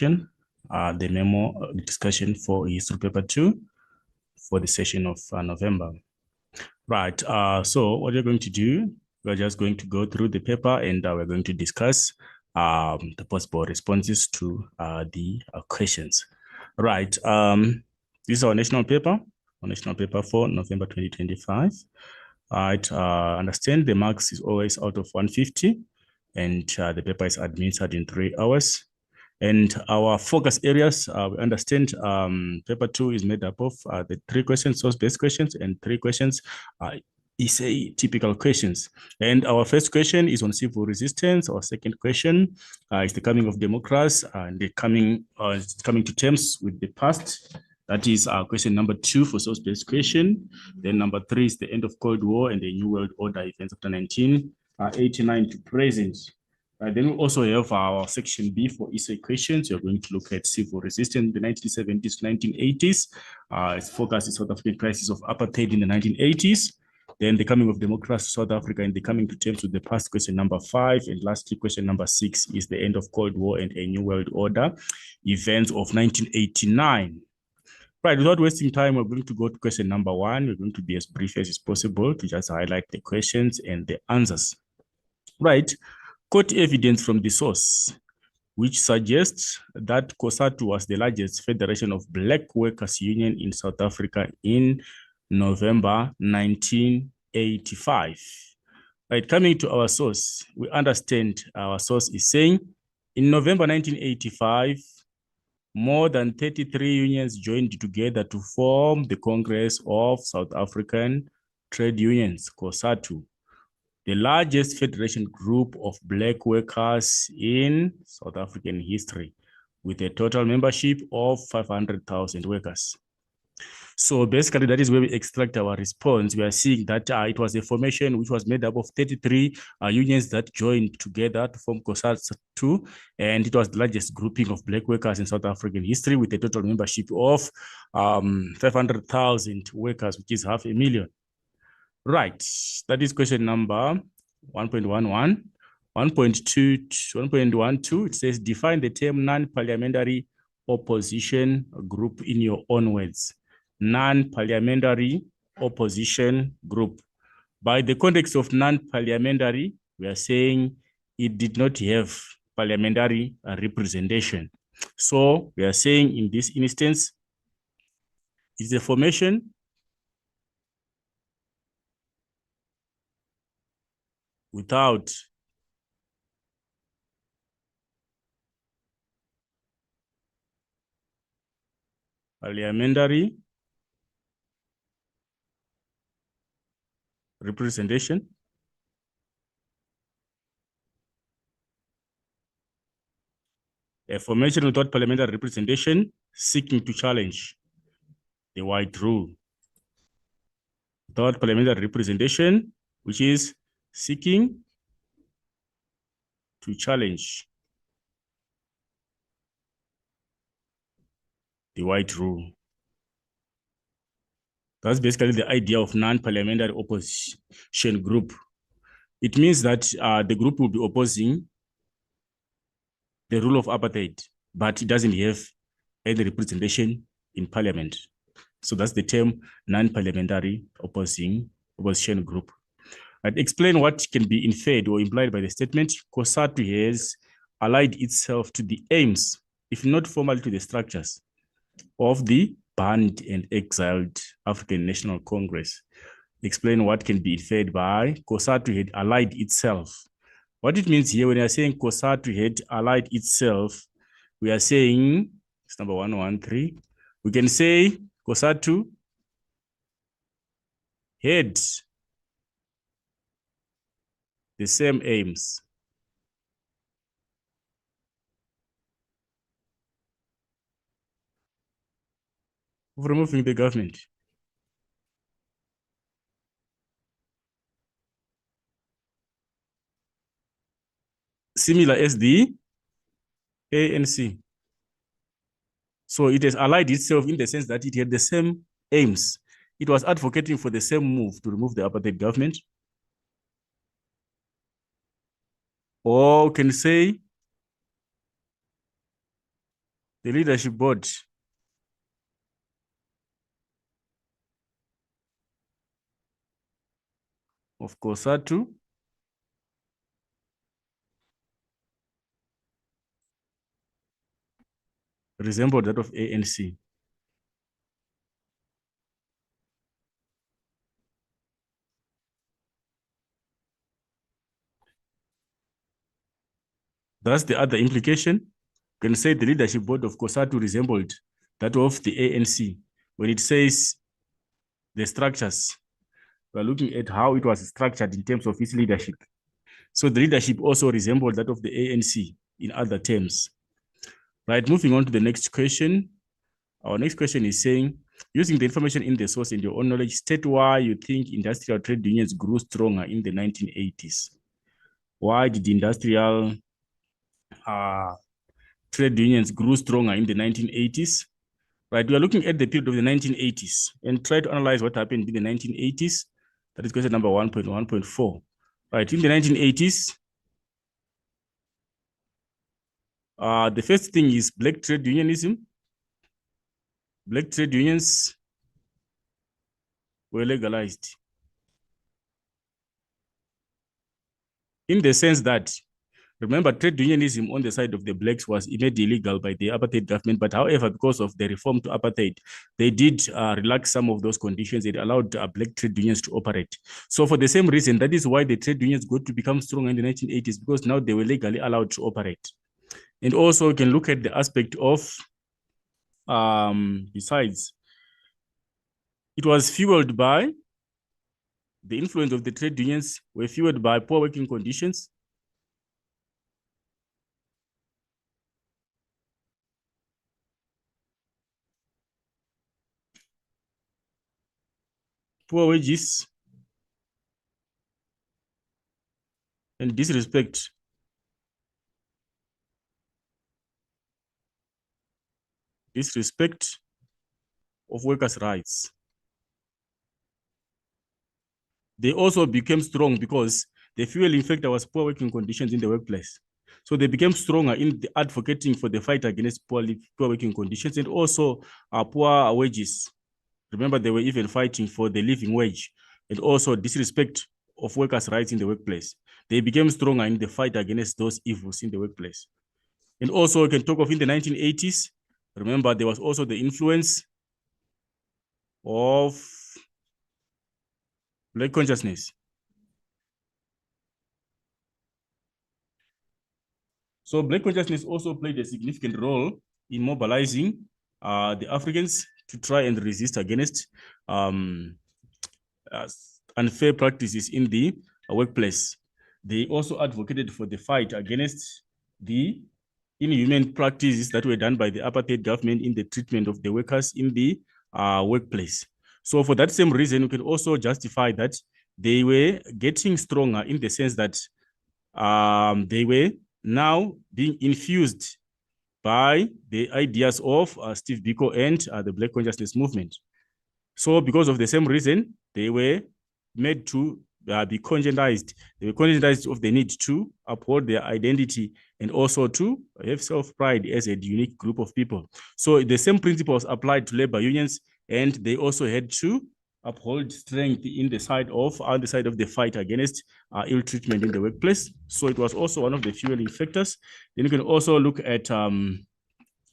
the memo discussion for history paper 2 for the session of November. Right, so what we're going to do, we're just going to go through the paper and we're going to discuss the possible responses to the questions. Right, this is our national paper for November 2025. Right, understand the marks is always out of 150 and the paper is administered in 3 hours. And our focus areas, we understand paper 2 is made up of the 3 questions, source-based questions, and 3 questions, essay typical questions. And our first question is on civil resistance. Our second question is the coming of democracy and the coming to terms with the past. That is question number 2 for source-based question. Then number 3 is the end of Cold War and the New World Order events after 1989 to present. Then we also have our section B for essay questions. We're going to look at civil resistance in the 1970s to 1980s. Its focus is South African crisis of apartheid in the 1980s. Then the coming of democracy to South Africa and the coming to terms with the past, question number 5. And lastly, question number 6 is the end of Cold War and a New World Order, events of 1989. Right, without wasting time, we're going to go to question number 1. We're going to be as brief as possible to just highlight the questions and the answers. Right. Court evidence from the source, which suggests that COSATU was the largest federation of black workers' union in South Africa in November 1985. Right, coming to our source, we understand our source is saying, in November 1985, more than 33 unions joined together to form the Congress of South African Trade Unions, COSATU, the largest federation group of black workers in South African history, with a total membership of 500,000 workers. So basically, that is where we extract our response. We are seeing that it was a formation which was made up of 33 unions that joined together to form COSATU, and it was the largest grouping of black workers in South African history, with a total membership of 500,000 workers, which is 500,000. Right, that is question number 1.11. 1.12, it says, define the term non-parliamentary opposition group in your own words. Non-parliamentary opposition group. By the context of non-parliamentary, we are saying it did not have parliamentary representation. So we are saying in this instance, it's a formation without parliamentary representation. A formation without parliamentary representation seeking to challenge the white rule. Without parliamentary representation, which is seeking to challenge the white rule. That's basically the idea of non-parliamentary opposition group. It means that the group will be opposing the rule of apartheid, but it doesn't have any representation in parliament. So that's the term non-parliamentary opposition group. I'd explain what can be inferred or implied by the statement. COSATU has allied itself to the aims, if not formally to the structures, of the banned and exiled African National Congress. Explain what can be inferred by COSATU had allied itself. What it means here, when we are saying COSATU had allied itself, we are saying, it's number 113, we can say COSATU had the same aims of removing the government. Similar as the ANC. So it has allied itself in the sense that it had the same aims. It was advocating for the same move to remove the apartheid government. Or can say The leadership board of COSATU resembled that of ANC. That's the other implication. You can say the leadership board of COSATU resembled that of the ANC. When it says the structures, we are looking at how it was structured in terms of its leadership. So the leadership also resembled that of the ANC in other terms. Right, moving on to the next question. Our next question is saying, using the information in the source and your own knowledge, state why you think industrial trade unions grew stronger in the 1980s. Why did industrial trade unions grew stronger in the 1980s? Right, we are looking at the period of the 1980s and try to analyze what happened in the 1980s. That is question number 1.1.4. Right, in the 1980s, the first thing is black trade unionism. Black trade unions were legalized in the sense that, remember, trade unionism on the side of the blacks was made illegal by the apartheid government. But however, because of the reform to apartheid, they did relax some of those conditions. It allowed black trade unions to operate. So for the same reason, that is why the trade unions got to become strong in the 1980s, because now they were legally allowed to operate. And also, you can look at the aspect of, besides, it was fueled by, the influence of the trade unions were fueled by poor working conditions, poor wages, and disrespect of workers' rights. They also became strong because the fueling factor was poor working conditions in the workplace. So they became stronger in the advocating for the fight against poor working conditions and also poor wages. Remember, they were even fighting for the living wage and also disrespect of workers' rights in the workplace. They became stronger in the fight against those evils in the workplace. And also, we can talk of in the 1980s. Remember, there was also the influence of black consciousness. So black consciousness also played a significant role in mobilizing the Africans to try and resist against unfair practices in the workplace. They also advocated for the fight against the inhuman practices that were done by the apartheid government in the treatment of the workers in the workplace. So for that same reason, we can also justify that they were getting stronger in the sense that they were now being infused by the ideas of Steve Biko and the Black Consciousness Movement. So because of the same reason, they were made to be conscientized. They were conscientized of the need to uphold their identity and also to have self-pride as a unique group of people. So the same principles applied to labor unions, and they also had to uphold strength in the side of, on the side of the fight against ill treatment in the workplace. So it was also one of the fueling factors. Then you can also look at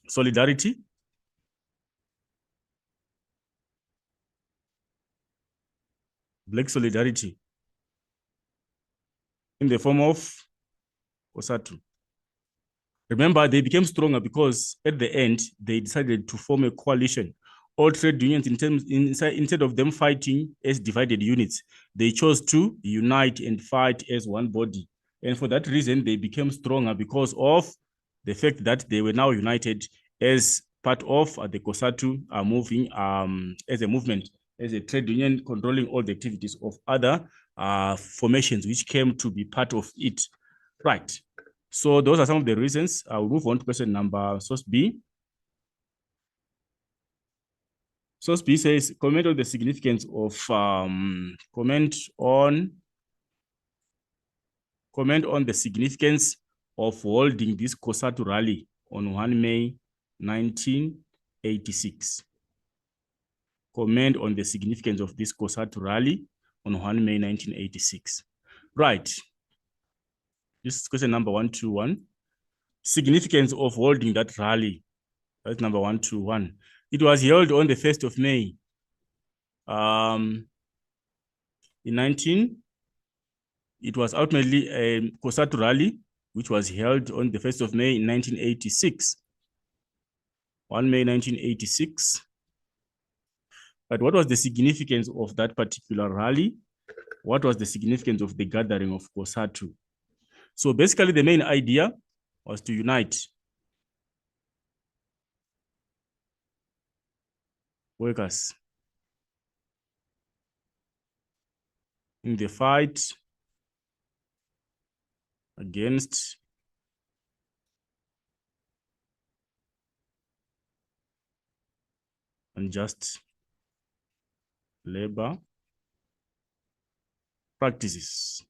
solidarity. Black solidarity in the form of COSATU. Remember, they became stronger because at the end, they decided to form a coalition. All trade unions, instead of them fighting as divided units, they chose to unite and fight as one body. And for that reason, they became stronger because of the fact that they were now united as part of the COSATU moving as a movement, as a trade union controlling all the activities of other formations which came to be part of it. Right. So those are some of the reasons. I'll move on to question number source B. Source B says, comment on the significance of, comment on the significance of holding this COSATU rally on 1 May 1986. Comment on the significance of this COSATU rally on 1 May 1986. Right. This is question number 121. Significance of holding that rally. That's number 121. It was held on the 1st of May. It was ultimately a COSATU rally, which was held on the 1st of May in 1986. 1 May 1986. But what was the significance of that particular rally? What was the significance of the gathering of COSATU? So basically the main idea was to unite workers in the fight against unjust labor practices.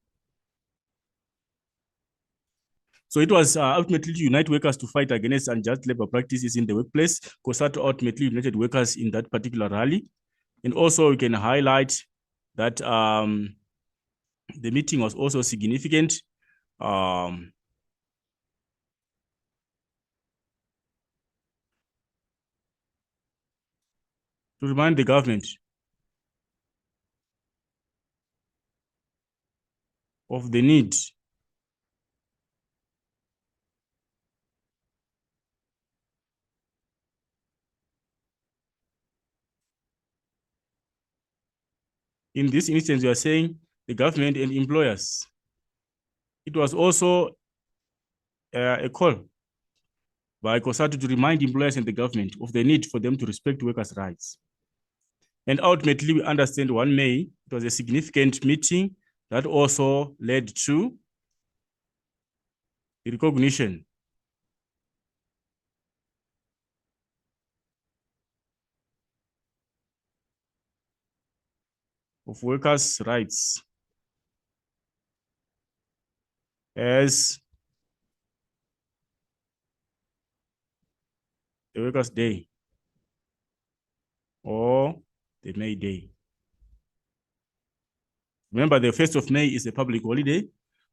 So it was ultimately to unite workers to fight against unjust labor practices in the workplace. COSATU ultimately united workers in that particular rally. And also we can highlight that the meeting was also significant. To remind the government of the need in this instance, we are saying the government and employers. It was also a call by COSATU to remind employers and the government of the need for them to respect workers' rights. And ultimately, we understand 1 May, it was a significant meeting that also led to the recognition of workers' rights as the Workers' Day or the May Day. Remember, the 1st of May is a public holiday,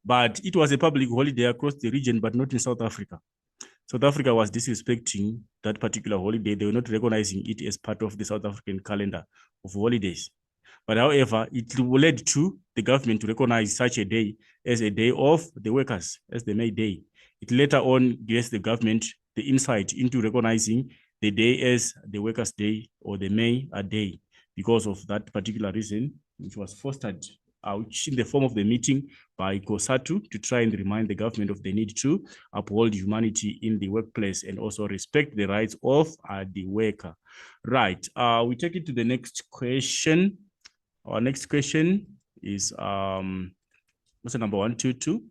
but it was a public holiday across the region, but not in South Africa. South Africa was disrespecting that particular holiday. They were not recognizing it as part of the South African calendar of holidays. But however, it led to the government to recognize such a day as a day of the workers, as the May Day. It later on gives the government the insight into recognizing the day as the Workers' Day or the May Day because of that particular reason, which was fostered out in the form of the meeting by COSATU to try and remind the government of the need to uphold humanity in the workplace and also respect the rights of the worker. Right, we take it to the next question. Our next question is question number 122.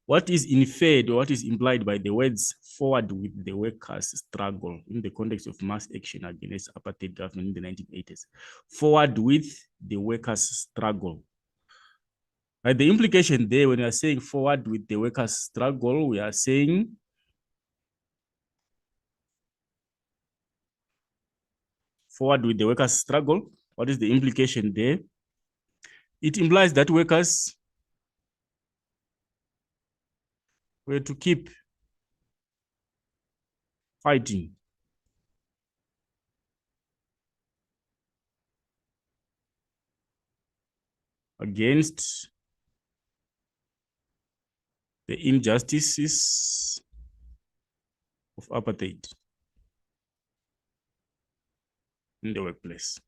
What is inferred or what is implied by the words forward with the workers' struggle in the context of mass action against apartheid government in the 1980s? Forward with the workers' struggle. Right, the implication there, when we are saying forward with the workers' struggle, we are saying forward with the workers' struggle. What is the implication there? It implies that workers were to keep fighting against the injustices of apartheid in the workplace.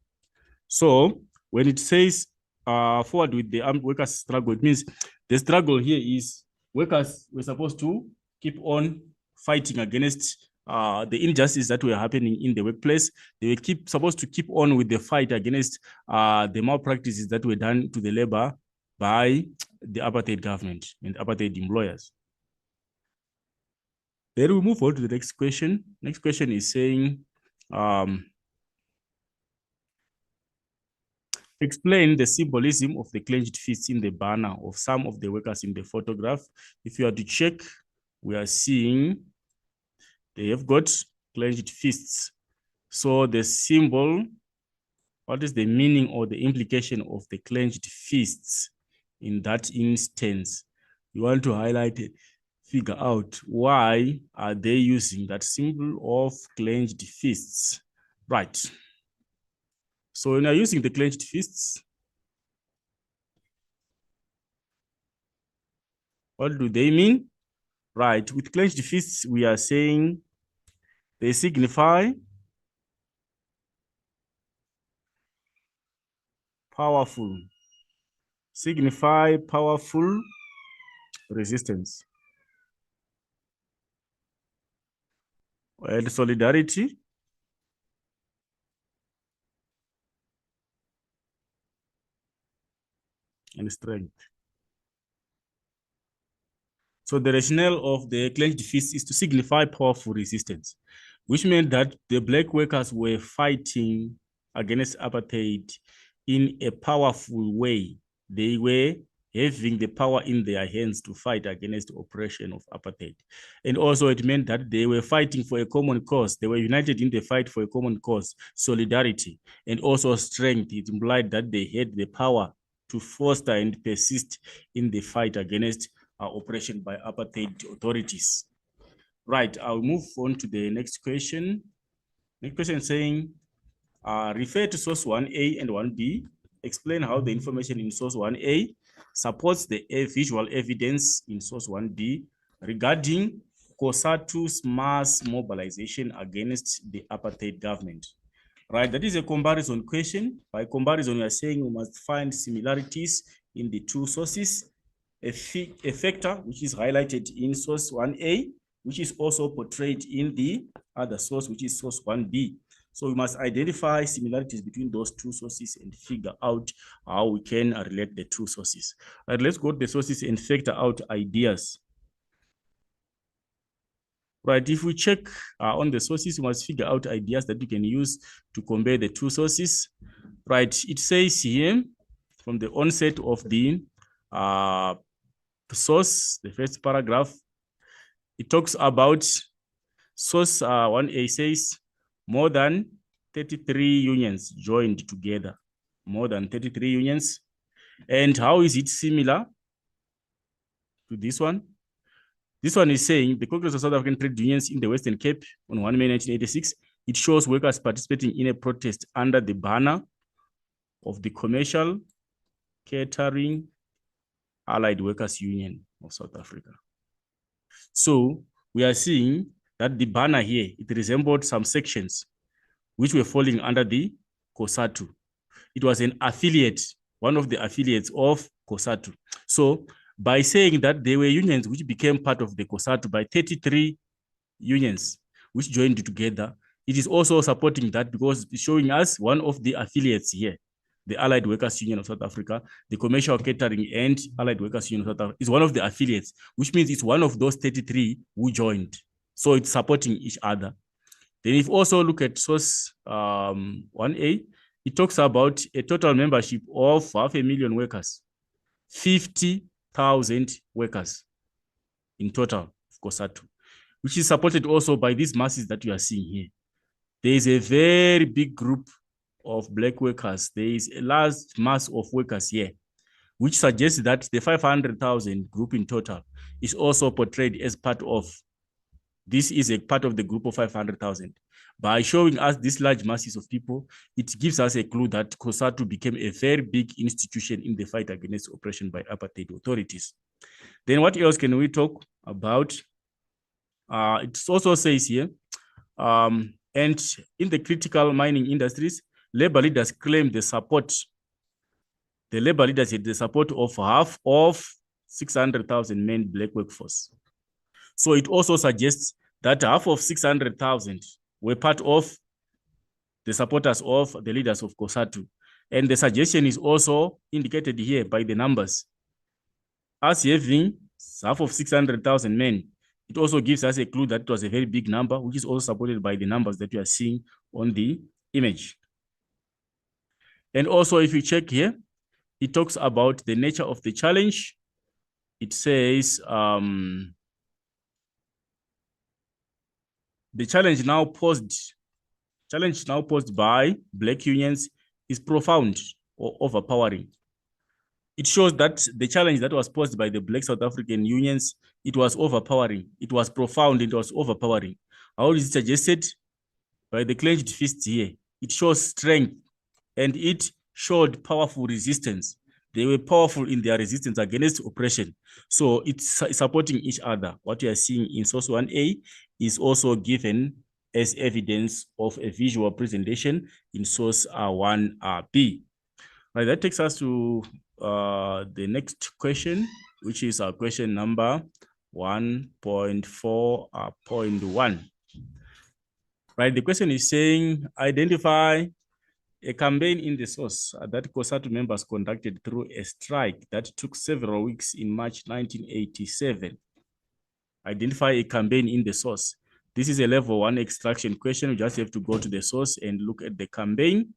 So when it says forward with the armed workers' struggle, it means the struggle here is workers were supposed to keep on fighting against the injustices that were happening in the workplace. They were supposed to keep on with the fight against the malpractices that were done to the labor by the apartheid government and apartheid employers. Then we move on to the next question. Next question is saying, explain the symbolism of the clenched fists in the banner of some of the workers in the photograph. If you are to check, we are seeing they have got clenched fists. So the symbol, what is the meaning or the implication of the clenched fists in that instance? You want to highlight it, figure out why are they using that symbol of clenched fists, right? So when you're using the clenched fists, what do they mean? Right, with clenched fists, we are saying they signify powerful resistance and solidarity and strength. So the rationale of the clenched fist is to signify powerful resistance, which meant that the black workers were fighting against apartheid in a powerful way. They were having the power in their hands to fight against the oppression of apartheid. And also it meant that they were fighting for a common cause. They were united in the fight for a common cause, solidarity, and also strength. It implied that they had the power to foster and persist in the fight against oppression by apartheid authorities. Right, I'll move on to the next question. Next question saying, refer to source 1A and 1B. Explain how the information in source 1A supports the visual evidence in source 1B regarding COSATU's mass mobilization against the apartheid government. Right, that is a comparison question. By comparison, we are saying we must find similarities in the two sources. A factor which is highlighted in source 1A, which is also portrayed in the other source, which is source 1B. So we must identify similarities between those two sources and figure out how we can relate the two sources. All right, let's go to the sources and factor out ideas. Right, if we check on the sources, we must figure out ideas that we can use to compare the two sources. Right, it says here, from the onset of the source, the first paragraph, it talks about source 1A says more than 33 unions joined together, more than 33 unions. And how is it similar to this one? This one is saying the Congress of South African Trade Unions in the Western Cape on 1 May 1986, it shows workers participating in a protest under the banner of the Commercial Catering Allied Workers Union of South Africa. So we are seeing that the banner here, it resembled some sections which were falling under the COSATU. It was an affiliate, one of the affiliates of COSATU. So by saying that there were unions which became part of the COSATU by 33 unions which joined together, it is also supporting that because it's showing us one of the affiliates here, the Allied Workers Union of South Africa, the Commercial Catering and Allied Workers Union of South Africa is one of the affiliates, which means it's one of those 33 who joined. So it's supporting each other. Then if you also look at source 1A, it talks about a total membership of 500,000 workers, 50,000 workers in total of COSATU, which is supported also by these masses that you are seeing here. There is a very big group of black workers. There is a large mass of workers here, which suggests that the 500,000 group in total is also portrayed as part of, this is a part of the group of 500,000. By showing us these large masses of people, it gives us a clue that COSATU became a very big institution in the fight against oppression by apartheid authorities. Then what else can we talk about? It also says here, and in the critical mining industries, labor leaders claim the support. The labor leaders had the support of half of 600,000 men black workforce. So it also suggests that half of 600,000 were part of the supporters of the leaders of COSATU. And the suggestion is also indicated here by the numbers. As having half of 600,000 men, it also gives us a clue that it was a very big number, which is also supported by the numbers that you are seeing on the image. And also, if you check here, it talks about the nature of the challenge. It says, the challenge now posed by black unions is profound or overpowering. It shows that the challenge that was posed by the black South African unions, it was overpowering, it was profound, it was overpowering. How is it suggested? By the clenched fists here. It shows strength and it showed powerful resistance. They were powerful in their resistance against oppression. So it's supporting each other. What you are seeing in source 1A is also given as evidence of a visual presentation in source 1B. Right, that takes us to the next question, which is our question number 1.4.1. Right, the question is saying, identify a campaign in the source that COSATU members conducted through a strike that took several weeks in March 1987. Identify a campaign in the source. This is a level 1 extraction question. You just have to go to the source and look at the campaign.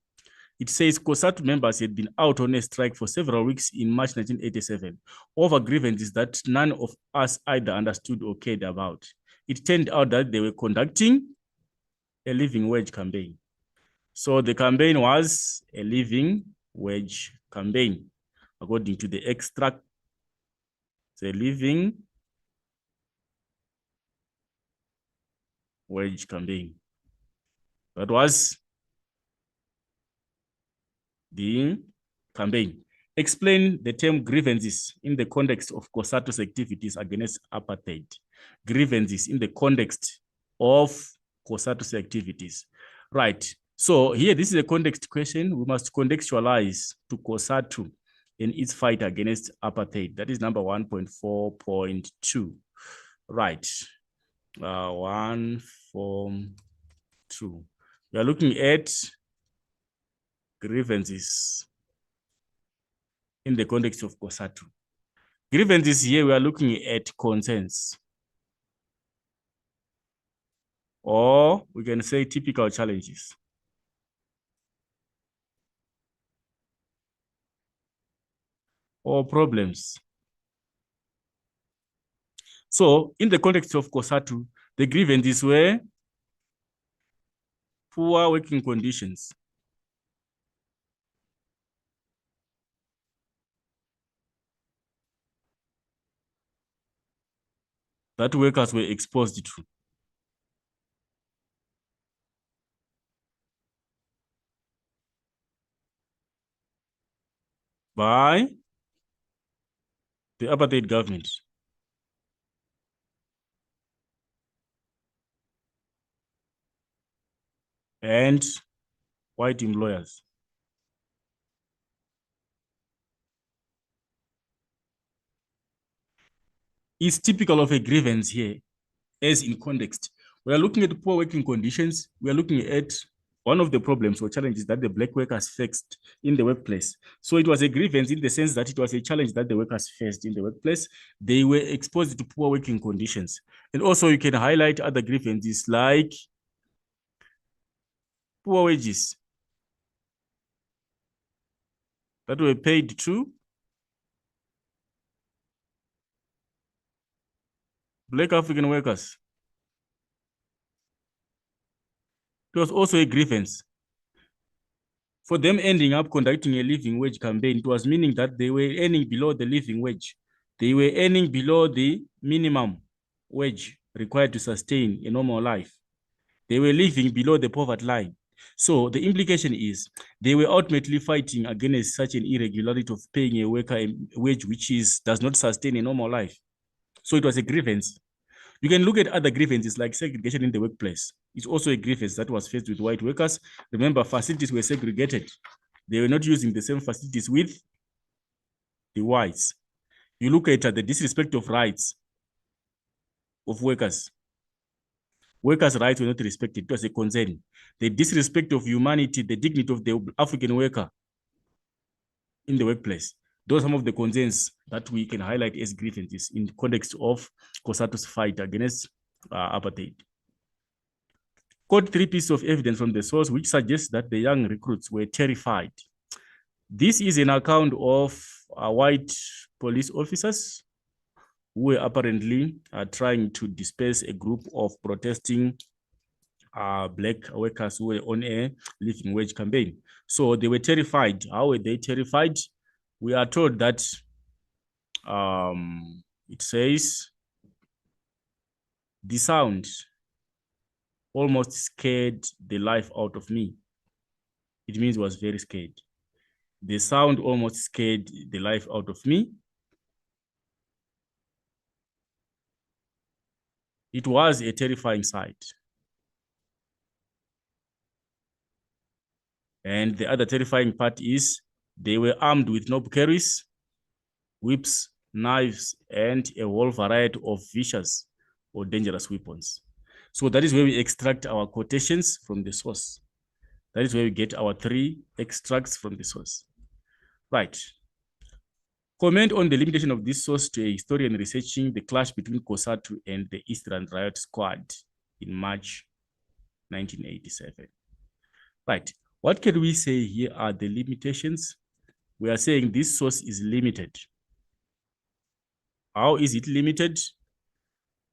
It says COSATU members had been out on a strike for several weeks in March 1987 over grievances that none of us either understood or cared about. It turned out that they were conducting a living wage campaign. So the campaign was a living wage campaign. According to the extract, it's a living wage campaign. That was the campaign. Explain the term grievances in the context of COSATU's activities against apartheid. Grievances in the context of COSATU's activities. Right. So here, this is a context question. We must contextualize to COSATU in its fight against apartheid. That is number 1.4.2. Right. 1.4.2. We are looking at grievances in the context of COSATU. Grievances here, we are looking at concerns. Or we can say typical challenges. Or problems. So in the context of COSATU, the grievances were poor working conditions. That workers were exposed to. By the apartheid government. And white employers. It's typical of a grievance here, as in context. We are looking at poor working conditions. We are looking at one of the problems or challenges that the black workers faced in the workplace. So it was a grievance in the sense that it was a challenge that the workers faced in the workplace. They were exposed to poor working conditions. And also you can highlight other grievances like poor wages that were paid to black African workers. It was also a grievance. For them ending up conducting a living wage campaign, it was meaning that they were earning below the living wage. They were earning below the minimum wage required to sustain a normal life. They were living below the poverty line. So the implication is they were ultimately fighting against such an irregularity of paying a worker a wage which does not sustain a normal life. So it was a grievance. You can look at other grievances like segregation in the workplace. It's also a grievance that was faced with white workers. Remember, facilities were segregated. They were not using the same facilities with the whites. You look at the disrespect of rights of workers. Workers' rights were not respected. It was a concern. The disrespect of humanity, the dignity of the African worker in the workplace. Those are some of the concerns that we can highlight as grievances in the context of COSATU's fight against apartheid. Quote 3 pieces of evidence from the source which suggests that the young recruits were terrified. This is an account of white police officers who were apparently trying to disperse a group of protesting black workers who were on a living wage campaign. So they were terrified. How were they terrified? We are told that it says the sound almost scared the life out of me. It means was very scared. The sound almost scared the life out of me. It was a terrifying sight. And the other terrifying part is they were armed with knob carries, whips, knives, and a whole variety of vicious or dangerous weapons. So that is where we extract our quotations from the source. That is where we get our 3 extracts from the source. Right. Comment on the limitation of this source to a historian researching the clash between COSATU and the Eastern Riot Squad in March 1987. Right. What can we say here are the limitations? We are saying this source is limited. How is it limited?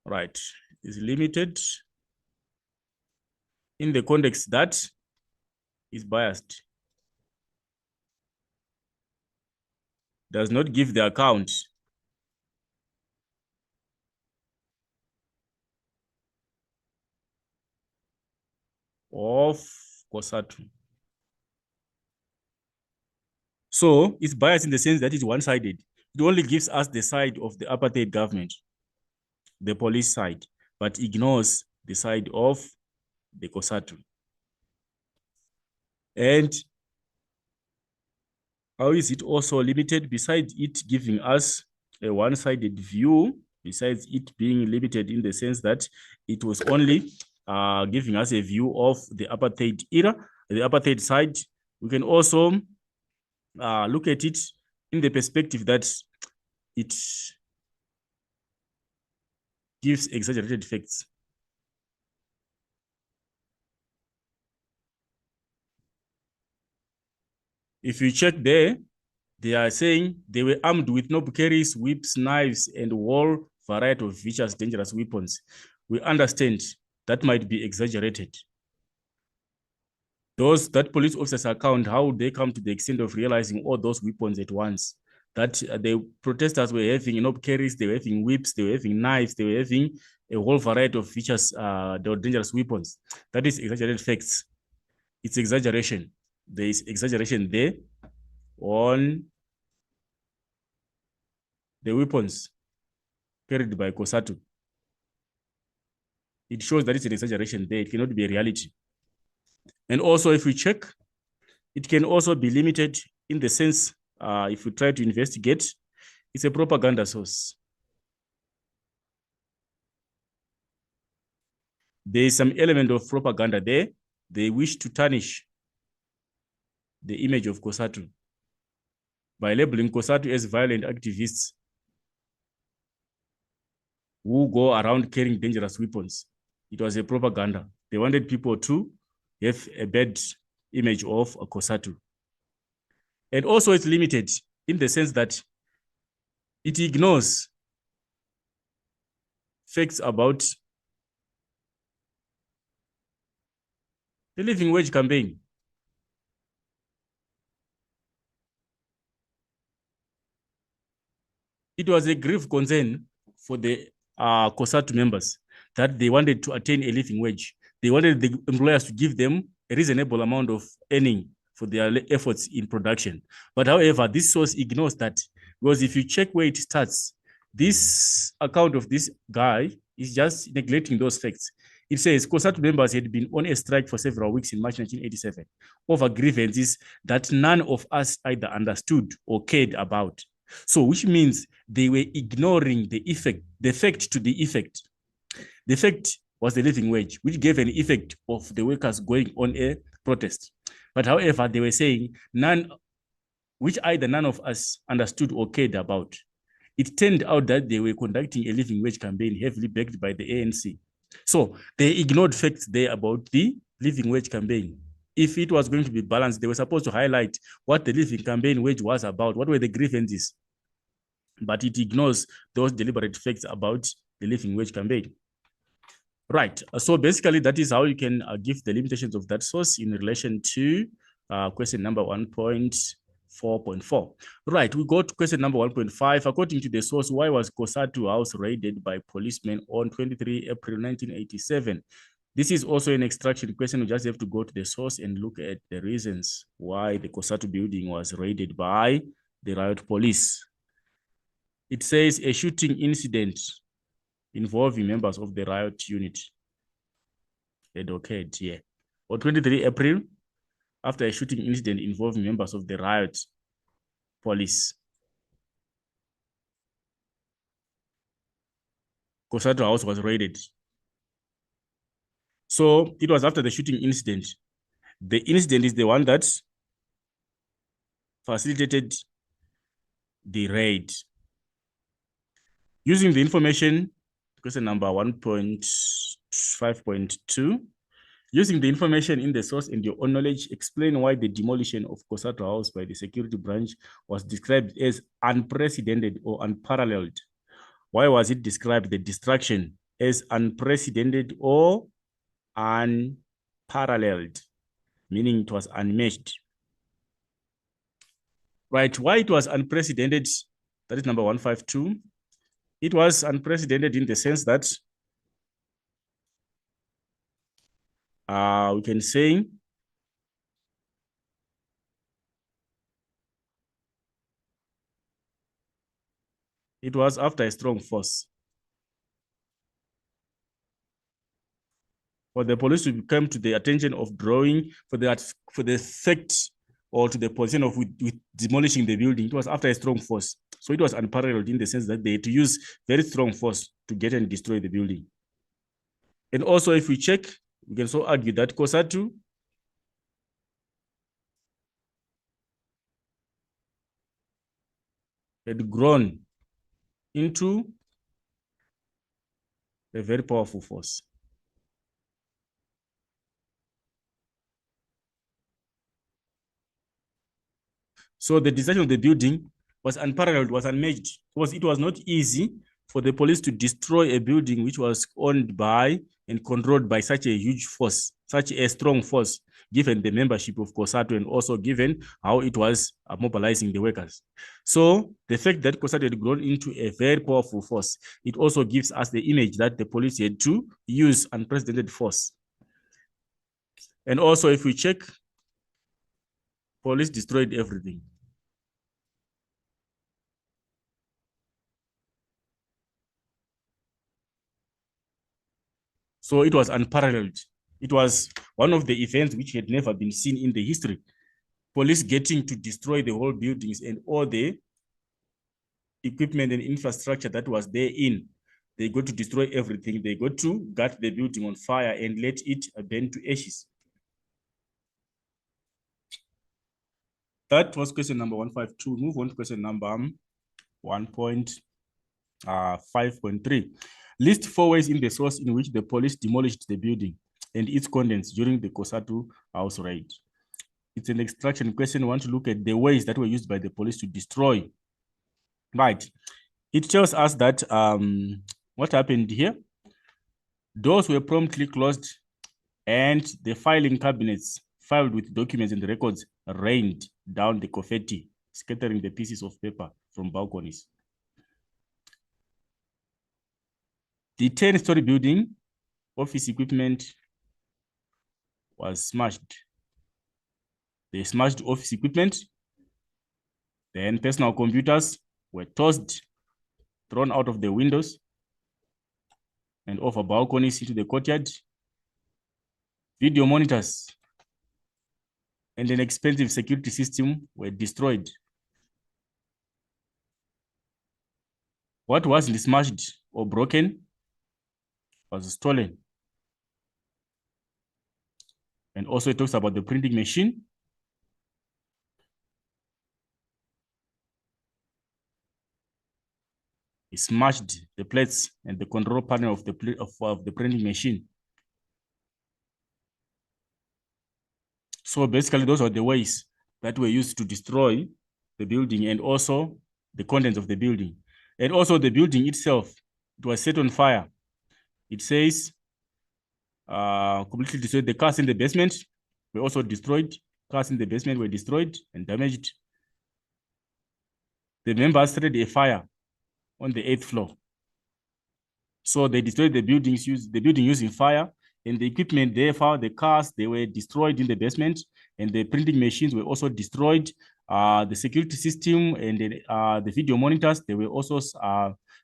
Right. It's limited in the context that is biased. Does not give the account of COSATU. So it's biased in the sense that it's one-sided. It only gives us the side of the apartheid government, the police side, but ignores the side of the COSATU. And how is it also limited? Besides it giving us a one-sided view, besides it being limited in the sense that it was only giving us a view of the apartheid era, the apartheid side, we can also look at it in the perspective that it gives exaggerated facts. If you check there, they are saying they were armed with knob carries, whips, knives, and a whole variety of vicious, dangerous weapons. We understand that might be exaggerated. That police officers account, how they come to the extent of realizing all those weapons at once. That the protesters were having knob carries, they were having whips, they were having knives, they were having a whole variety of vicious, dangerous weapons. That is exaggerated facts. It's exaggeration. There is exaggeration there on the weapons carried by COSATU. It shows that it's an exaggeration there. It cannot be a reality. And also, if we check, it can also be limited in the sense, if we try to investigate, it's a propaganda source. There is some element of propaganda there. They wish to tarnish the image of COSATU by labeling COSATU as violent activists who go around carrying dangerous weapons. It was a propaganda. They wanted people to have a bad image of a COSATU. And also it's limited in the sense that it ignores facts about the living wage campaign. It was a grave concern for the COSATU members that they wanted to attain a living wage. They wanted the employers to give them a reasonable amount of earning for their efforts in production. But however, this source ignores that, because if you check where it starts, this account of this guy is just neglecting those facts. It says COSATU members had been on a strike for several weeks in March 1987 over grievances that none of us either understood or cared about. So, which means they were ignoring the effect, the effect to the effect. The effect was the living wage, which gave an effect of the workers going on a protest. But however, they were saying which either none of us understood or cared about. It turned out that they were conducting a living wage campaign heavily backed by the ANC. So they ignored facts there about the living wage campaign. If it was going to be balanced, they were supposed to highlight what the living campaign wage was about, what were the grievances. But it ignores those deliberate facts about the living wage campaign. Right. So basically, that is how you can give the limitations of that source in relation to question number 1.4.4. Right. We go to question number 1.5. According to the source, why was COSATU house raided by policemen on 23 April 1987? This is also an extraction question. We just have to go to the source and look at the reasons why the COSATU building was raided by the riot police. It says a shooting incident involving members of the riot unit had occurred here. On 23 April, after a shooting incident involving members of the riot police, COSATU house was raided. So it was after the shooting incident. The incident is the one that facilitated the raid. Using the information, question number 1.5.2, using the information in the source and your own knowledge, explain why the demolition of COSATU house by the security branch was described as unprecedented or unparalleled. Why was it described, the destruction, as unprecedented or unparalleled, meaning it was unmatched? Right, why it was unprecedented, that is number 152. It was unprecedented in the sense that we can say it was after a strong force. For the police to come to the attention of drawing for the fact or to the position of with demolishing the building, it was after a strong force. So it was unparalleled in the sense that they had to use very strong force to get and destroy the building. And also, if we check, we can so argue that COSATU had grown into a very powerful force. So the destruction of the building was unparalleled, was unmatched, because it was not easy for the police to destroy a building which was owned by and controlled by such a huge force, such a strong force, given the membership of COSATU and also given how it was mobilizing the workers. So the fact that COSATU had grown into a very powerful force, it also gives us the image that the police had to use unprecedented force. And also, if we check, police destroyed everything. So it was unparalleled. It was one of the events which had never been seen in the history. Police getting to destroy the whole buildings and all the equipment and infrastructure that was therein. They got to destroy everything. They got to gut the building on fire and let it burn to ashes. That was question number 152. Move on to question number 1.5.3. List 4 ways in the source in which the police demolished the building and its contents during the COSATU house raid. It's an extraction question. We want to look at the ways that were used by the police to destroy. Right. It tells us that what happened here? Doors were promptly closed and the filing cabinets filled with documents and records rained down the confetti, scattering the pieces of paper from balconies. The 10-story building, office equipment was smashed. They smashed office equipment. Then personal computers were tossed, thrown out of the windows and over balconies into the courtyard. Video monitors and an expensive security system were destroyed. What wasn't smashed or broken was stolen. And also it talks about the printing machine. It smashed the plates and the control panel of the printing machine. So basically, those are the ways that were used to destroy the building and also the contents of the building. And also the building itself, it was set on fire. It says completely destroyed. The cars in the basement were also destroyed. Cars in the basement were destroyed and damaged. The members started a fire on the 8th floor. So they destroyed the building using fire, and the equipment, therefore, the cars, they were destroyed in the basement, and the printing machines were also destroyed. The security system and the video monitors, they were also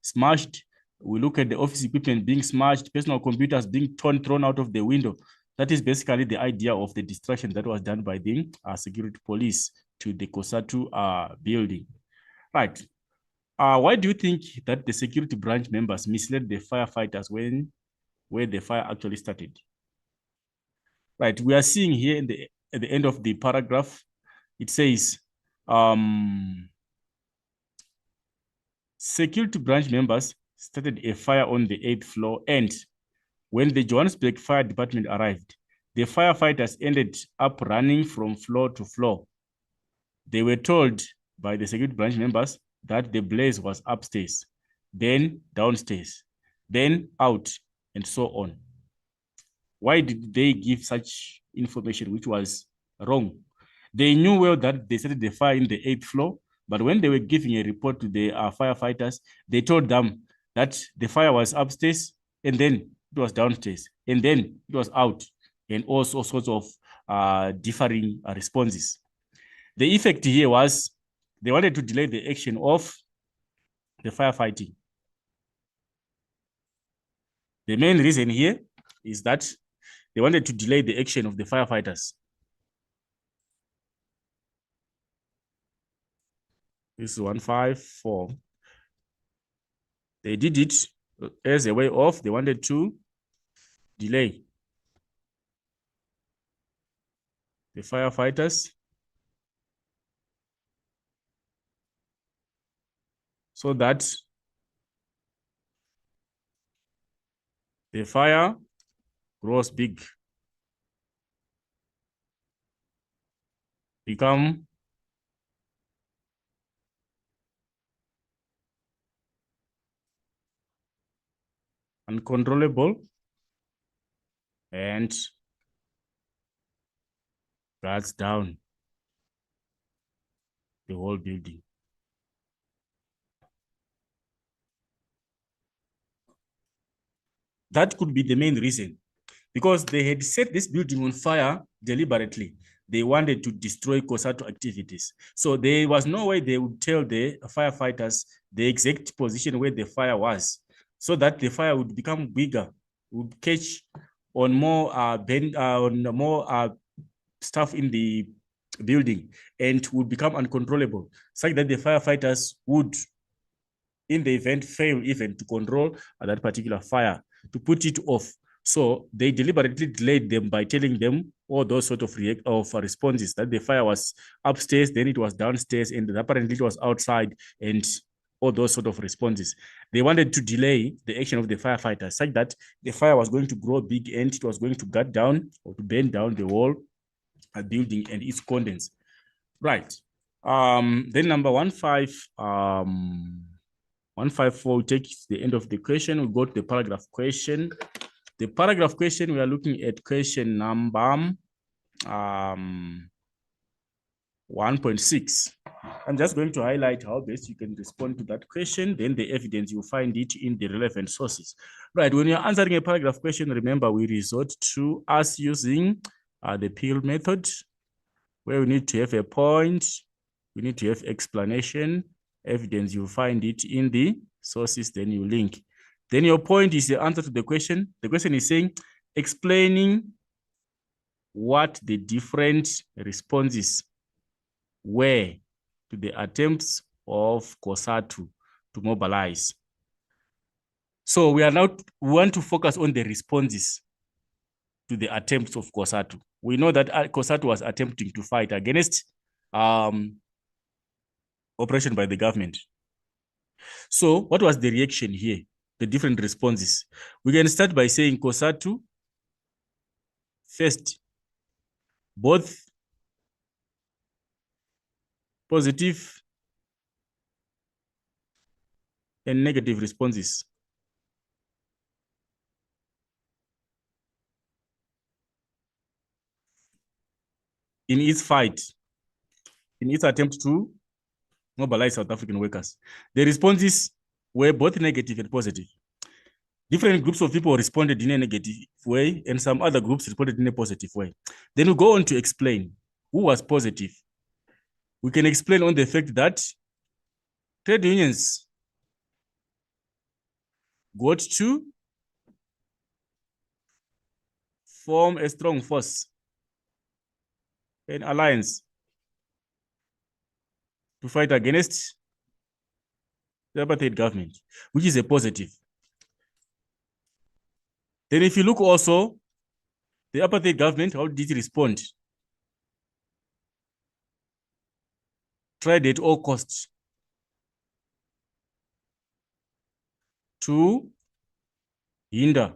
smashed. We look at the office equipment being smashed, personal computers being thrown out of the window. That is basically the idea of the destruction that was done by the security police to the COSATU building. Right. Why do you think that the security branch members misled the firefighters where the fire actually started? Right, we are seeing here at the end of the paragraph, it says, security branch members started a fire on the 8th floor, and when the Johannesburg Fire Department arrived, the firefighters ended up running from floor to floor. They were told by the security branch members that the blaze was upstairs, then downstairs, then out, and so on. Why did they give such information which was wrong? They knew well that they started the fire in the 8th floor, but when they were giving a report to the firefighters, they told them that the fire was upstairs, and then it was downstairs, and then it was out, and all sorts of differing responses. The effect here was they wanted to delay the action of the firefighting. The main reason here is that they wanted to delay the action of the firefighters. This is 154. They did it as a way of, they wanted to delay the firefighters so that the fire grows big, become uncontrollable, and guards down the whole building. That could be the main reason, because they had set this building on fire deliberately. They wanted to destroy COSATU activities. So there was no way they would tell the firefighters the exact position where the fire was, so that the fire would become bigger, would catch on more stuff in the building, and would become uncontrollable, such that the firefighters would, in the event, fail even to control that particular fire, to put it off. So they deliberately delayed them by telling them all those sort of responses, that the fire was upstairs, then it was downstairs, and apparently it was outside, and all those sort of responses. They wanted to delay the action of the firefighters, such that the fire was going to grow big and it was going to gut down or to burn down the whole building and its contents. Right. Then number 154, we take the end of the question. We go to the paragraph question. The paragraph question, we are looking at question number 1.6. I'm just going to highlight how best you can respond to that question. Then the evidence, you'll find it in the relevant sources. Right, when you're answering a paragraph question, remember we resort to us using the peel method, where we need to have a point, we need to have explanation, evidence, you'll find it in the sources, then you link. Then your point is the answer to the question. The question is saying, explaining what the different responses were to the attempts of COSATU to mobilize. So we want to focus on the responses to the attempts of COSATU. We know that COSATU was attempting to fight against operation by the government. So what was the reaction here? The different responses. We can start by saying COSATU, first, both positive and negative responses. in its fight, in its attempt to mobilize South African workers. The responses were both negative and positive. Different groups of people responded in a negative way, and some other groups responded in a positive way. Then we go on to explain who was positive. We can explain on the fact that trade unions got to form a strong force, an alliance, to fight against the apartheid government, which is a positive. Then if you look also, the apartheid government, how did it respond? Tried at all costs to hinder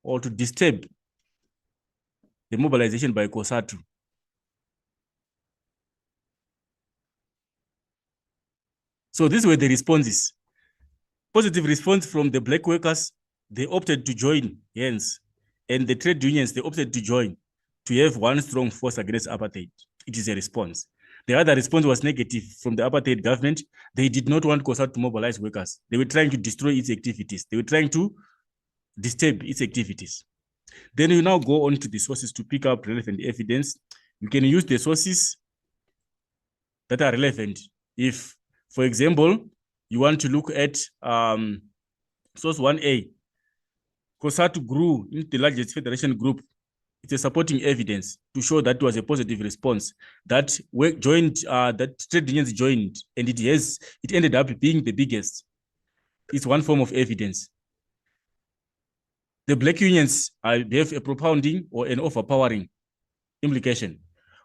or to disturb the mobilization by COSATU. So these were the responses. Positive response from the black workers, they opted to join hands, and the trade unions, they opted to join to have one strong force against apartheid. It is a response. The other response was negative from the apartheid government. They did not want COSATU to mobilize workers. They were trying to destroy its activities. They were trying to disturb its activities. Then you now go on to the sources to pick up relevant evidence. You can use the sources that are relevant. If, for example, you want to look at source 1A, COSATU grew into the largest federation group. It's a supporting evidence to show that it was a positive response, that work joined, that trade unions joined, and it ended up being the biggest. It's one form of evidence. The black unions they have a propounding or an overpowering implication.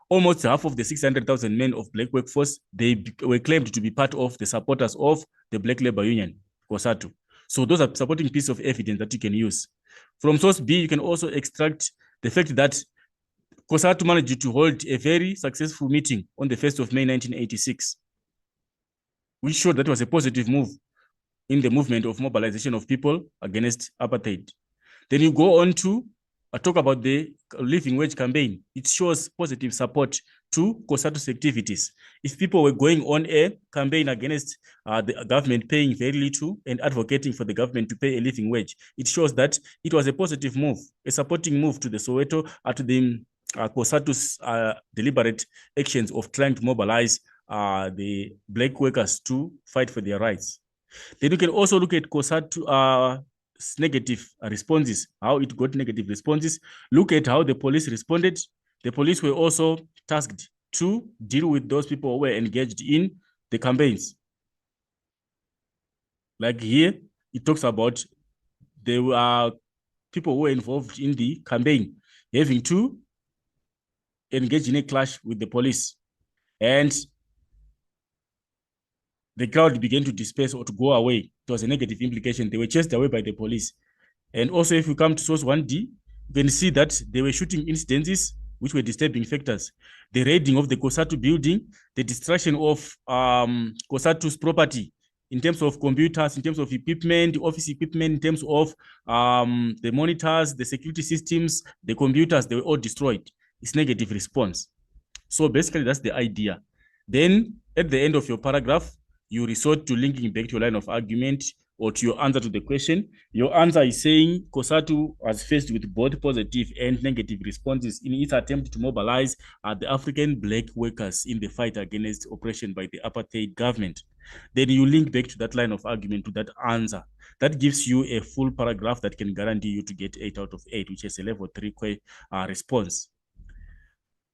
Almost half of the 600,000 men of black workforce, they were claimed to be part of the supporters of the Black Labor Union, COSATU. So those are supporting pieces of evidence that you can use. From source B, you can also extract the fact that COSATU managed to hold a very successful meeting on the 1st of May, 1986, which showed that it was a positive move in the movement of mobilization of people against apartheid. Then you go on to talk about the living wage campaign. It shows positive support to COSATU's activities. If people were going on a campaign against the government paying very little and advocating for the government to pay a living wage, it shows that it was a positive move, a supporting move to the Soweto, to the COSATU's deliberate actions of trying to mobilize the black workers to fight for their rights. Then you can also look at COSATU negative responses, how it got negative responses. Look at how the police responded. The police were also tasked to deal with those people who were engaged in the campaigns. Like here, it talks about there were people who were involved in the campaign having to engage in a clash with the police. And the crowd began to disperse or to go away. It was a negative implication. They were chased away by the police. And also, if we come to source 1D, you can see that they were shooting incidences which were disturbing factors. The raiding of the COSATU building, the destruction of COSATU's property in terms of computers, in terms of equipment, office equipment, in terms of the monitors, the security systems, the computers, they were all destroyed. It's negative response. So basically, that's the idea. Then at the end of your paragraph, you resort to linking back to your line of argument or to your answer to the question. Your answer is saying COSATU was faced with both positive and negative responses in its attempt to mobilize the African black workers in the fight against oppression by the apartheid government. Then you link back to that line of argument, to that answer. That gives you a full paragraph that can guarantee you to get 8 out of 8, which is a level 3 response.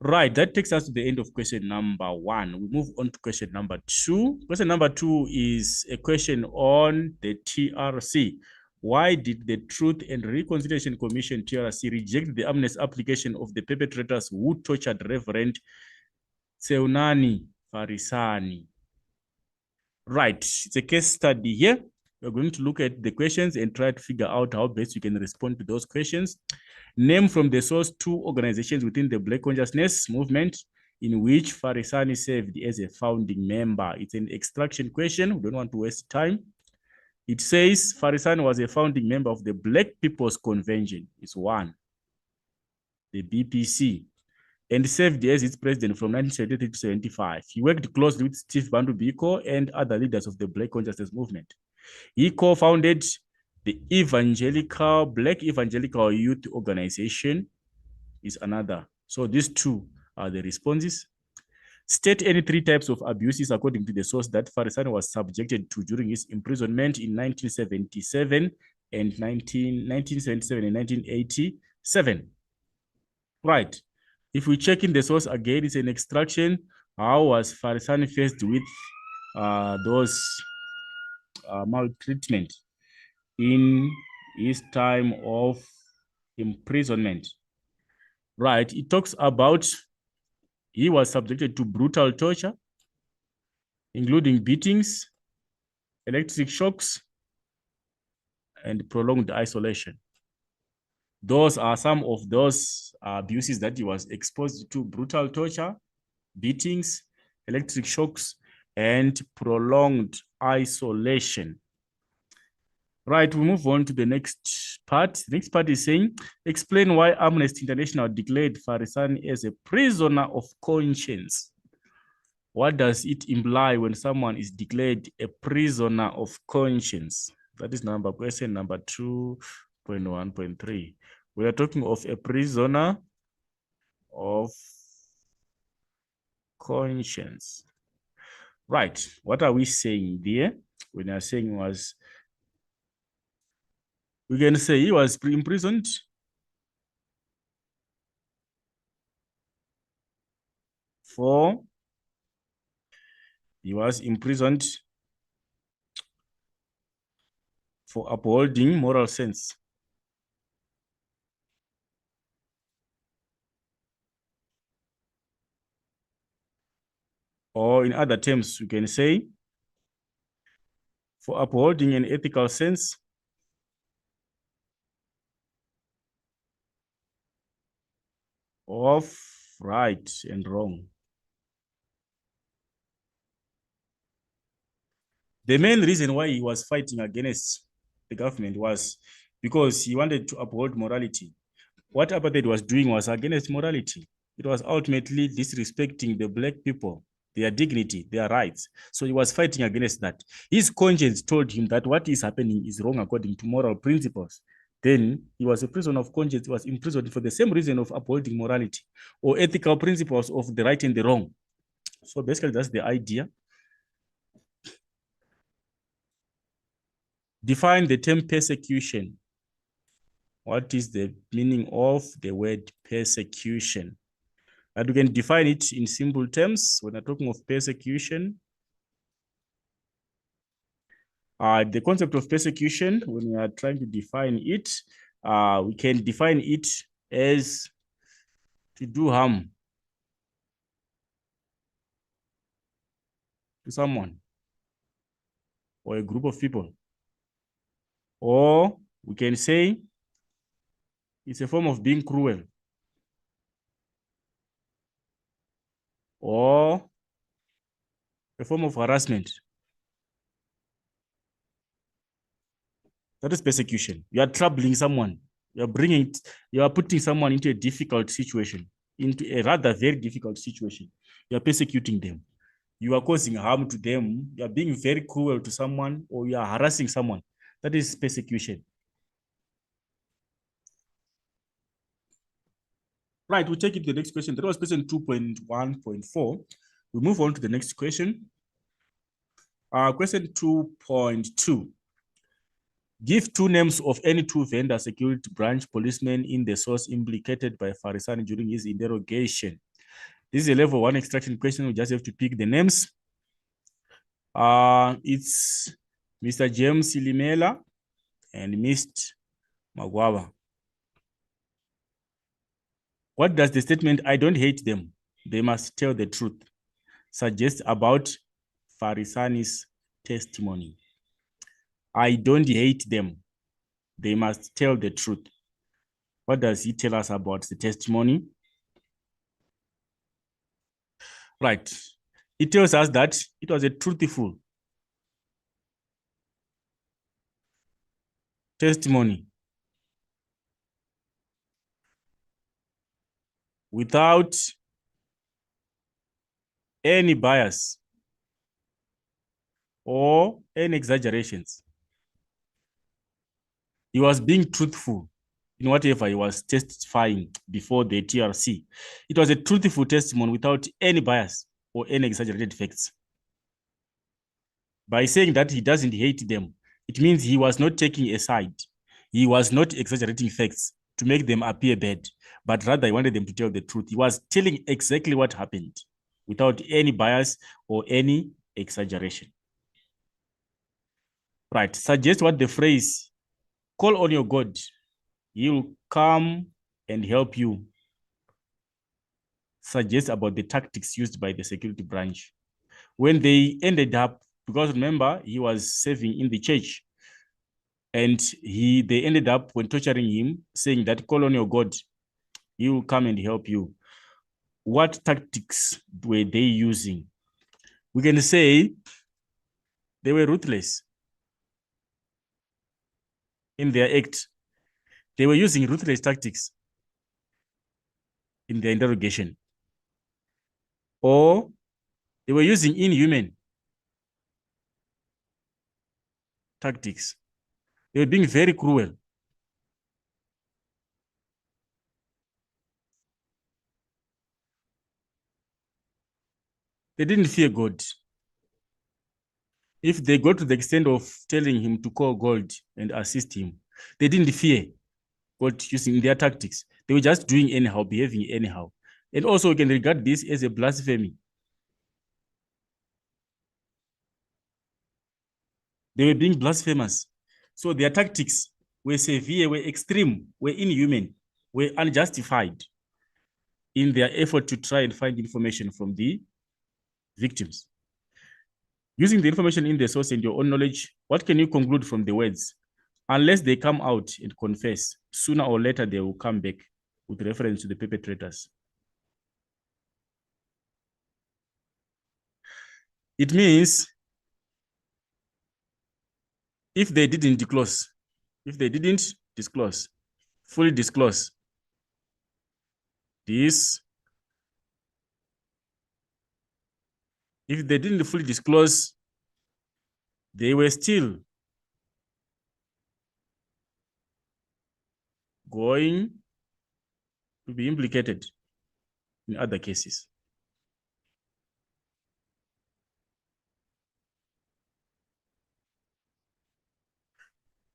Right, that takes us to the end of question number 1. We move on to question number 2. Question number 2 is a question on the TRC. Why did the Truth and Reconciliation Commission, TRC, reject the Amnesty application of the perpetrators who tortured Reverend Seunani Farisani? Right, it's a case study here. We're going to look at the questions and try to figure out how best you can respond to those questions. Name from the source 2 organizations within the Black Consciousness movement in which Farisani served as a founding member. It's an extraction question. We don't want to waste time. It says Farisani was a founding member of the Black People's Convention. It's 1. The BPC. and served as its president from 1973 to 75. He worked closely with Steve Bantu Biko and other leaders of the Black Consciousness movement. He co-founded the Black Evangelical Youth Organization is another. So these two are the responses. State any three types of abuses according to the source that Farisani was subjected to during his imprisonment in 1977 and 1977 and 1987. Right. If we check in the source again, it's an extraction. How was Farisani faced with those maltreatment in his time of imprisonment? Right. It talks about he was subjected to brutal torture, including beatings, electric shocks, and prolonged isolation. Those are some of those abuses that he was exposed to: brutal torture, beatings, electric shocks, and prolonged isolation. Right, we move on to the next part. The next part is saying, explain why Amnesty International declared Farisani as a prisoner of conscience. What does it imply when someone is declared a prisoner of conscience? That is question number 2.1.3. We are talking of a prisoner of conscience. Right. What are we saying there? When we are saying was, we can say he was imprisoned for upholding moral sense. Or in other terms, we can say for upholding an ethical sense of right and wrong. The main reason why he was fighting against the government was because he wanted to uphold morality. What apartheid was doing was against morality. It was ultimately disrespecting the Black people, their dignity, their rights. So he was fighting against that. His conscience told him that what is happening is wrong according to moral principles. Then he was a prisoner of conscience. He was imprisoned for the same reason of upholding morality or ethical principles of the right and the wrong. So basically, that's the idea. Define the term persecution. What is the meaning of the word persecution? And we can define it in simple terms when we're talking of persecution. The concept of persecution, when we are trying to define it, we can define it as to do harm to someone or a group of people. Or we can say it's a form of being cruel or a form of harassment. That is persecution. You are troubling someone. You are putting someone into a difficult situation, into a rather very difficult situation. You are persecuting them. You are causing harm to them. You are being very cruel to someone, or you are harassing someone. That is persecution. Right, we'll take it to the next question. That was question 2.1.4. We move on to the next question. Question 2.2. Give two names of any two vendor security branch policemen in the source implicated by Farisani during his interrogation. This is a level 1 extraction question. We just have to pick the names. It's Mr. James Limela and Mr. Magwaba. What does the statement, I don't hate them, they must tell the truth, suggest about Farisani's testimony? I don't hate them, they must tell the truth. What does he tell us about the testimony? Right. It tells us that it was a truthful testimony without any bias or any exaggerations. He was being truthful in whatever he was testifying before the TRC. It was a truthful testimony without any bias or any exaggerated facts. By saying that he doesn't hate them, it means he was not taking a side. He was not exaggerating facts to make them appear bad, but rather he wanted them to tell the truth. He was telling exactly what happened without any bias or any exaggeration. Right, suggest what the phrase, call on your God, he will come and help you, suggests about the tactics used by the security branch. When they ended up, because remember, he was serving in the church, and they ended up, when torturing him, saying that call on your God, he will come and help you. What tactics were they using? We can say they were ruthless in their act. They were using ruthless tactics in their interrogation. Or they were using inhuman tactics. They were being very cruel. They didn't fear God. If they go to the extent of telling him to call God and assist him, they didn't fear God using their tactics. They were just doing anyhow, behaving anyhow. And also we can regard this as a blasphemy. They were being blasphemous. So their tactics were severe, were extreme, were inhuman, were unjustified in their effort to try and find information from the victims. Using the information in the source and your own knowledge, what can you conclude from the words? Unless they come out and confess, sooner or later they will come back, with reference to the perpetrators. It means if they didn't disclose, fully disclose this, if they didn't fully disclose, they were still going to be implicated in other cases.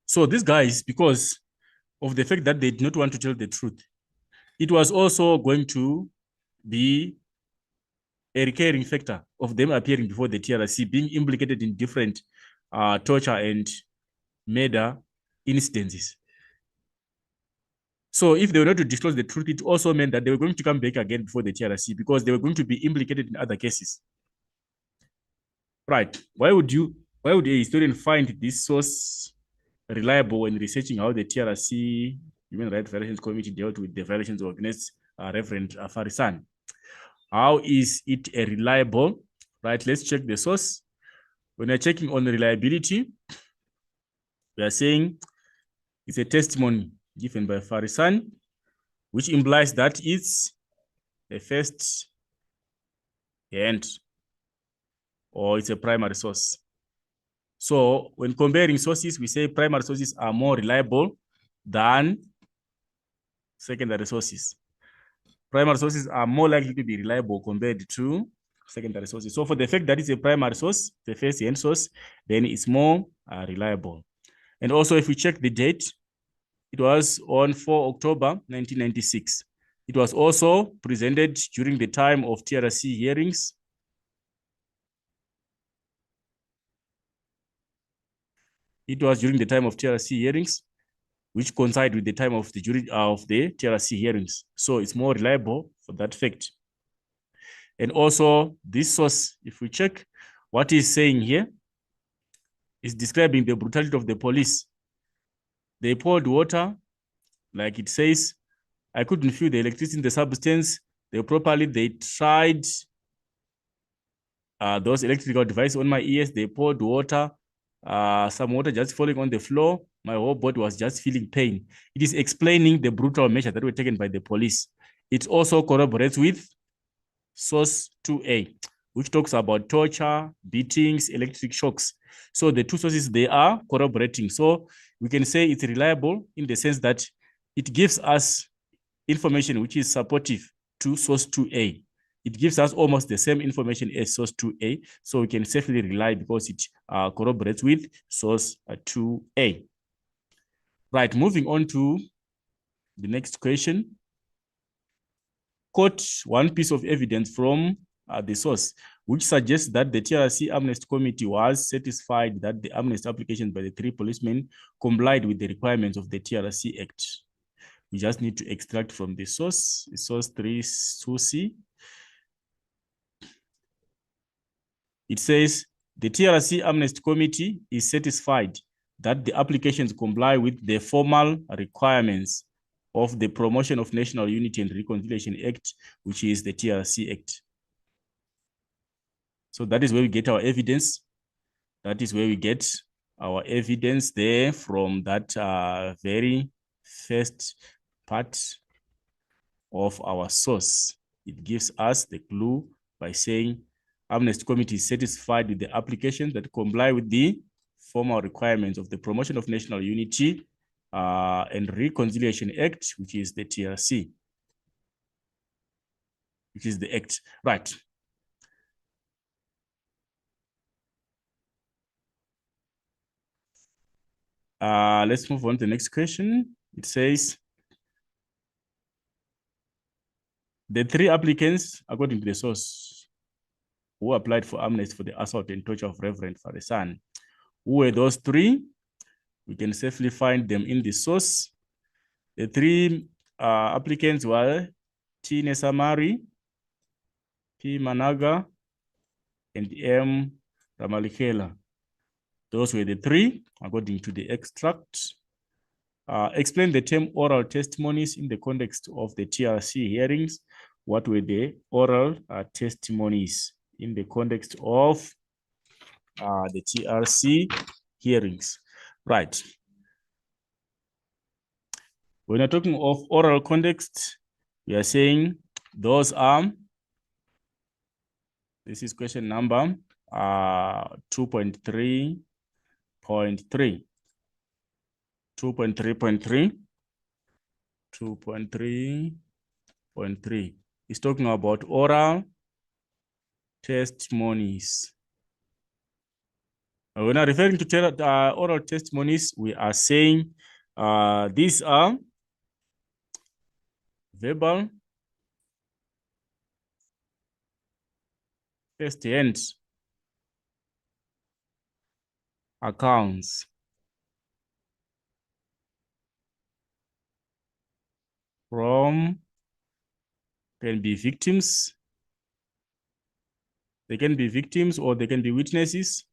So these guys, because of the fact that they did not want to tell the truth, it was also going to be a recurring factor of them appearing before the TRC, being implicated in different torture and murder instances. So if they were not to disclose the truth, it also meant that they were going to come back again before the TRC because they were going to be implicated in other cases. Right. Why would a historian find this source reliable when researching how the TRC Human Rights Violations Committee dealt with the violations against Reverend Farisani? How is it a reliable? Right, let's check the source. When we're checking on the reliability, we are saying it's a testimony given by Farisani, which implies that it's a first hand or it's a primary source. So when comparing sources, we say primary sources are more reliable than secondary sources. Primary sources are more likely to be reliable compared to secondary sources. So for the fact that it's a primary source, the first hand source, then it's more reliable. And also if we check the date, it was on 4 October 1996. It was also presented during the time of TRC hearings. It was during the time of TRC hearings, which coincide with the time of the TRC hearings. So it's more reliable for that fact. And also this source, if we check what he's saying here, is describing the brutality of the police. They poured water, like it says, I couldn't feel the electricity in the substance. They tried those electrical devices on my ears. They poured water, some water just falling on the floor. My whole body was just feeling pain. It is explaining the brutal measures that were taken by the police. It also corroborates with source 2A, which talks about torture, beatings, electric shocks. So the two sources, they are corroborating. So we can say it's reliable in the sense that it gives us information which is supportive to source 2A. It gives us almost the same information as source 2A. So we can safely rely because it corroborates with source 2A. Right, moving on to the next question. Quote one piece of evidence from the source, which suggests that the TRC Amnesty Committee was satisfied that the amnesty application by the three policemen complied with the requirements of the TRC Act. We just need to extract from the source 3.2c. It says, the TRC Amnesty Committee is satisfied that the applications comply with the formal requirements of the Promotion of National Unity and Reconciliation Act, which is the TRC Act. So that is where we get our evidence. That is where we get our evidence there from that very first part of our source. It gives us the clue by saying Amnesty Committee is satisfied with the applications that comply with the formal requirements of the Promotion of National Unity and Reconciliation Act, which is the TRC, which is the act. Right. Let's move on to the next question. It says, the three applicants, according to the source, who applied for amnesty for the assault and torture of Reverend Farisani. Who were those three? We can safely find them in the source. The three applicants were T. Nesamari, P. Managa, and M. Ramalikela. Those were the three, according to the extract. Explain the term oral testimonies in the context of the TRC hearings. What were the oral testimonies in the context of the TRC hearings? Right. When we're talking of oral context, we are saying those are, this is question number 2.3.3. 2.3.3 is talking about oral testimonies. When I'm referring to oral testimonies, we are saying these are verbal, first-hand accounts from, can be victims. They can be victims, or they can be witnesses,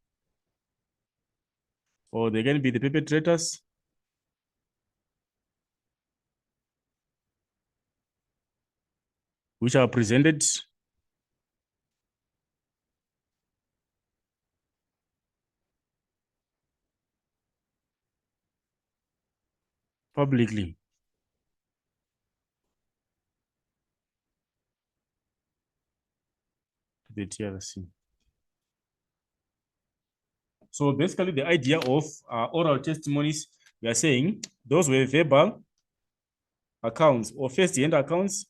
or they can be the perpetrators, which are presented publicly. The TRC. So basically the idea of oral testimonies, we are saying those were verbal accounts or first-hand accounts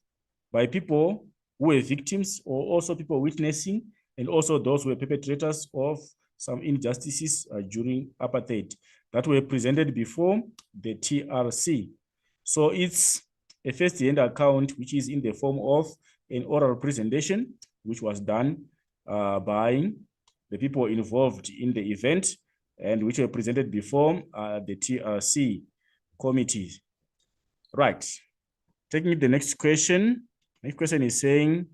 by people who were victims or also people witnessing, and also those who were perpetrators of some injustices during apartheid that were presented before the TRC. So it's a first-hand account which is in the form of an oral presentation, which was done by the people involved in the event and which were presented before the TRC committee. Right. Taking the next question. Next question is saying,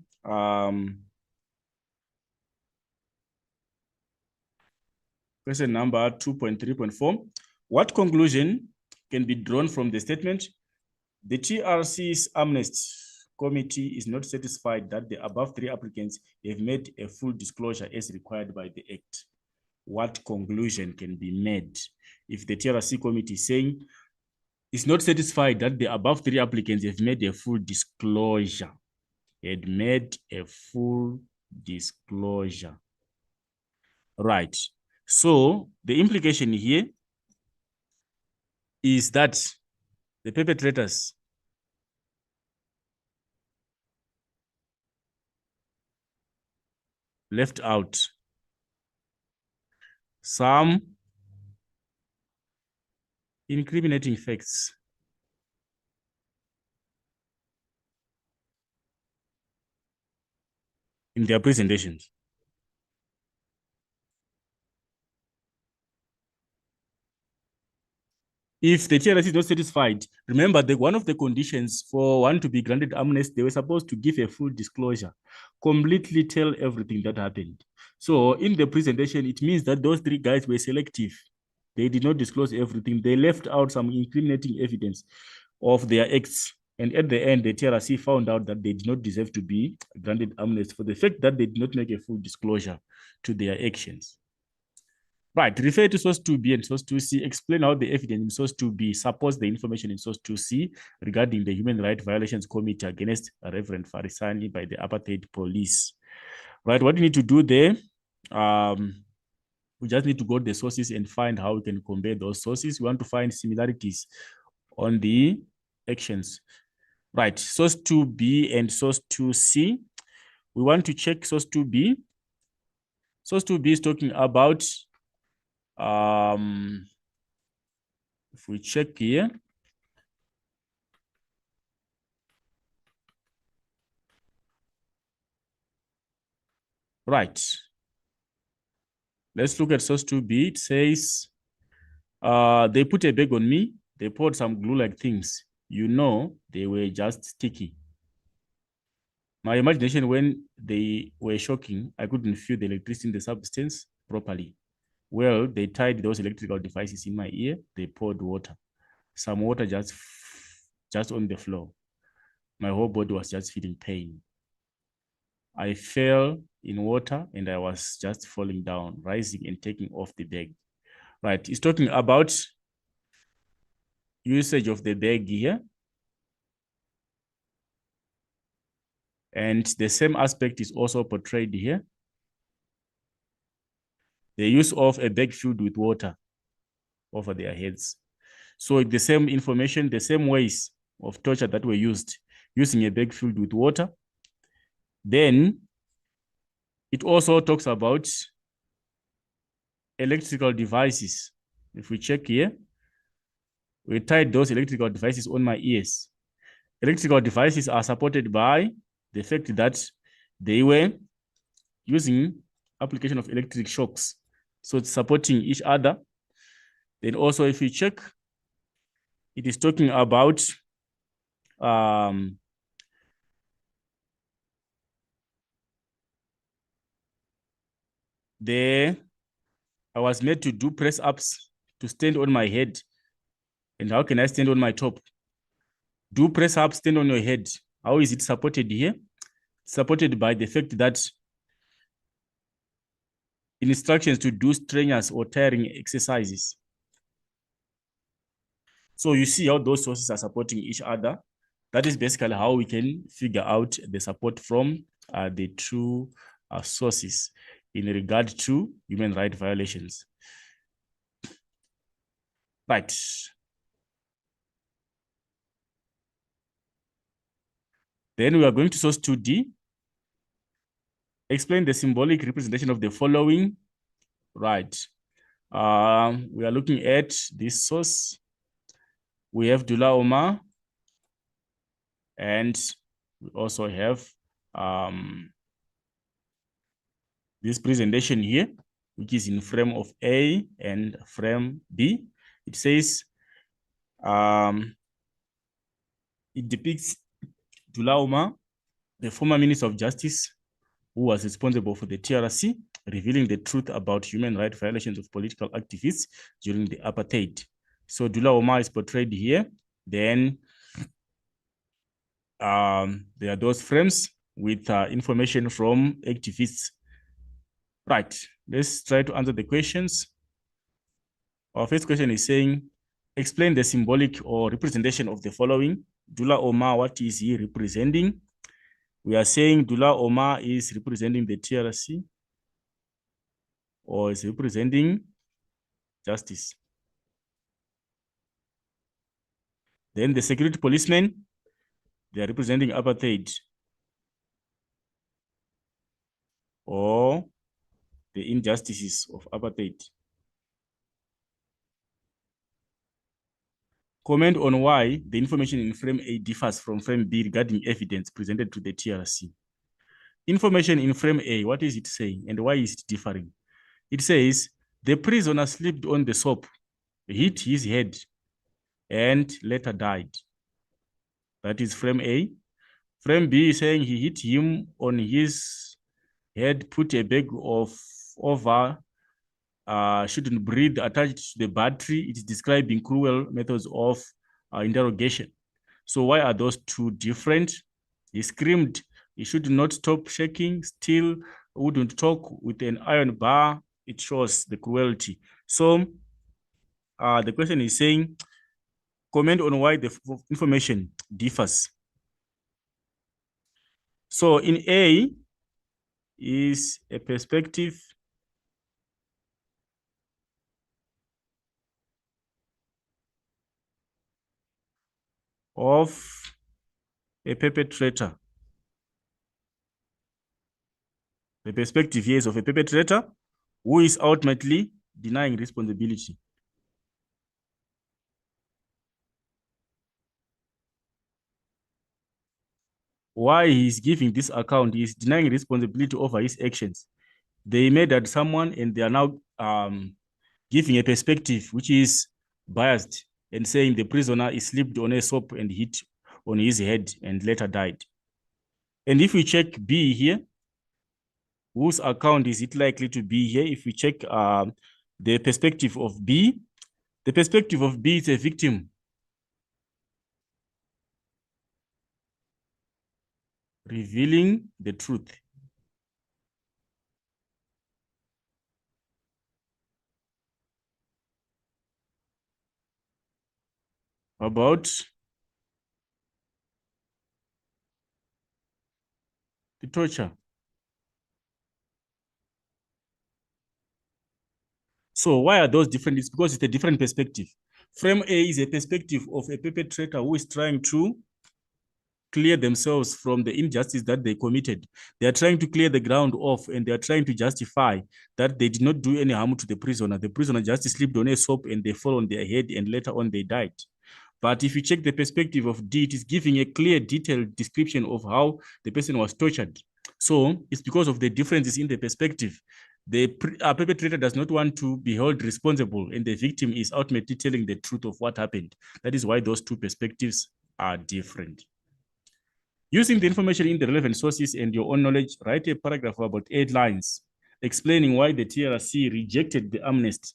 question number 2.3.4. What conclusion can be drawn from the statement? The TRC's Amnesty Committee is not satisfied that the above three applicants have made a full disclosure as required by the Act. What conclusion can be made if the TRC Committee is saying it's not satisfied that the above three applicants have made a full disclosure, had made a full disclosure. Right. So the implication here is that the perpetrators left out some incriminating facts in their presentations. If the TRC is not satisfied, remember that one of the conditions for one to be granted amnesty, they were supposed to give a full disclosure, completely tell everything that happened. So in the presentation, it means that those three guys were selective. They did not disclose everything. They left out some incriminating evidence of their acts. And at the end, the TRC found out that they did not deserve to be granted amnesty for the fact that they did not make a full disclosure to their actions. Right, refer to source 2B and source 2C, explain how the evidence in source 2B supports the information in source 2C regarding the human rights violations committed against Reverend Farisani by the apartheid police. Right, what you need to do there, we just need to go to the sources and find how we can compare those sources. We want to find similarities on the actions. Right, source 2B and source 2C. We want to check source 2B. Source 2B is talking about if we check here, right, let's look at source 2B. It says they put a bag on me, they poured some glue-like things, you know, they were just sticky. My imagination, when they were shocking, I couldn't feel the electricity in the substance properly. Well, they tied those electrical devices in my ear, they poured water. Some water just on the floor. My whole body was just feeling pain. I fell in water and I was just falling down, rising and taking off the bag. Right, it's talking about usage of the bag here. And the same aspect is also portrayed here. The use of a bag filled with water over their heads. So the same information, the same ways of torture that were used, using a bag filled with water. Then it also talks about electrical devices. If we check here, we tied those electrical devices on my ears. Electrical devices are supported by the fact that they were using application of electric shocks. So it's supporting each other. Then also, if you check, it is talking about I was made to do press ups to stand on my head. And how can I stand on my top? Do press ups, stand on your head. How is it supported here? It's supported by the fact that instructions to do strenuous or tiring exercises. So you see how those sources are supporting each other. That is basically how we can figure out the support from the two sources in regard to human rights violations. Right. Then we are going to source 2D. Explain the symbolic representation of the following. Right. We are looking at this source. We have Dullah Omar, and we also have this presentation here, which is in frame of A and frame B. It says, it depicts Dullah Omar, the former Minister of Justice, who was responsible for the TRC, revealing the truth about human rights violations of political activists during the apartheid. So Dullah Omar is portrayed here. Then there are those frames with information from activists. Right, let's try to answer the questions. Our first question is saying, explain the symbolic or representation of the following. Dullah Omar, what is he representing? We are saying Dullah Omar is representing the TRC or is representing justice. Then the security policemen, they are representing apartheid or the injustices of apartheid. Comment on why the information in frame A differs from frame B regarding evidence presented to the TRC. Information in frame A, what is it saying and why is it differing? It says, the prisoner slipped on the soap, hit his head, and later died. That is frame A. Frame B is saying he hit him on his head, put a bag of over, shouldn't breathe attached to the battery. It is describing cruel methods of interrogation. So why are those two different? He screamed, he should not stop shaking, still wouldn't talk with an iron bar. It shows the cruelty. So the question is saying, comment on why the information differs. So in A is a perspective of a perpetrator. The perspective here is of a perpetrator who is ultimately denying responsibility. Why he's giving this account, he's denying responsibility over his actions. They murdered someone and they are now giving a perspective which is biased and saying the prisoner is slipped on a soap and hit on his head and later died. And if we check B here, whose account is it likely to be here? If we check the perspective of B, the perspective of B is a victim. Revealing the truth. About the torture. So why are those different? It's because it's a different perspective. Frame A is a perspective of a perpetrator who is trying to clear themselves from the injustice that they committed. They are trying to clear the ground off and they are trying to justify that they did not do any harm to the prisoner. The prisoner just slipped on a soap and they fell on their head and later on they died. But if you check the perspective of D, it is giving a clear, detailed description of how the person was tortured. So it's because of the differences in the perspective. The perpetrator does not want to be held responsible and the victim is ultimately telling the truth of what happened. That is why those two perspectives are different. Using the information in the relevant sources and your own knowledge, write a paragraph of about 8 lines explaining why the TRC rejected the amnesty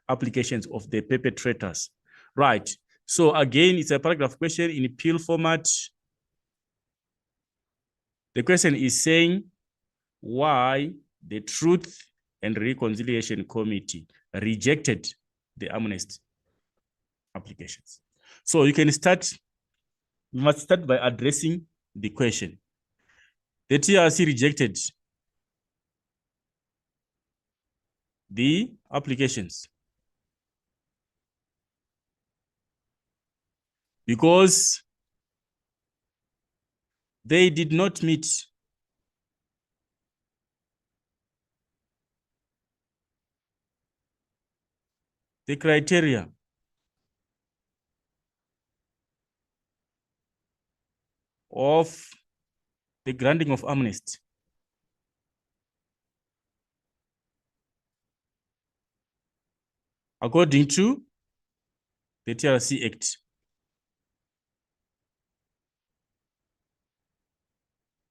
applications of the perpetrators. Right. So again, it's a paragraph question in appeal format. The question is saying why the Truth and Reconciliation Committee rejected the amnesty applications. So you can start, you must start by addressing the question. The TRC rejected the applications because they did not meet the criteria of the granting of amnesty. According to the TRC Act.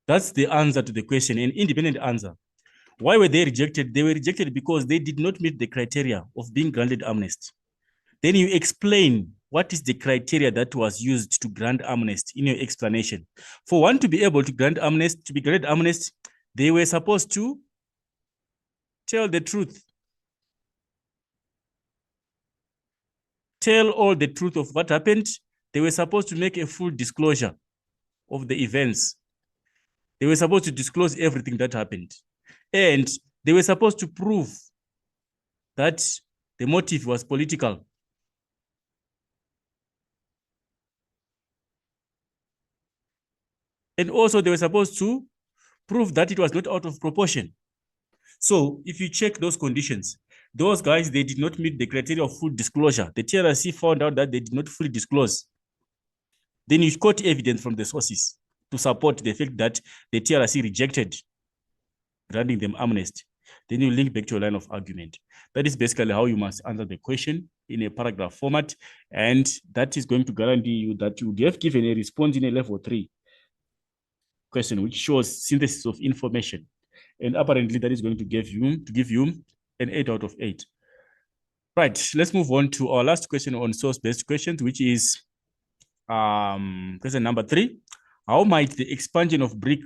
That's the answer to the question, an independent answer. Why were they rejected? They were rejected because they did not meet the criteria of being granted amnesty. Then you explain what is the criteria that was used to grant amnesty in your explanation. For one to be able to grant amnesty, to be granted amnesty, they were supposed to tell the truth. Tell all the truth of what happened. They were supposed to make a full disclosure of the events. They were supposed to disclose everything that happened. And they were supposed to prove that the motive was political. And also they were supposed to prove that it was not out of proportion. So if you check those conditions, those guys, they did not meet the criteria of full disclosure. The TRC found out that they did not fully disclose. Then you got evidence from the sources to support the fact that the TRC rejected granting them amnesty. Then you link back to a line of argument. That is basically how you must answer the question in a paragraph format. And that is going to guarantee you that you would have given a response in a level 3 question, which shows synthesis of information. And apparently that is going to give you an 8 out of 8. Right, let's move on to our last question on source-based questions, which is question number 3. How might the expansion of Brics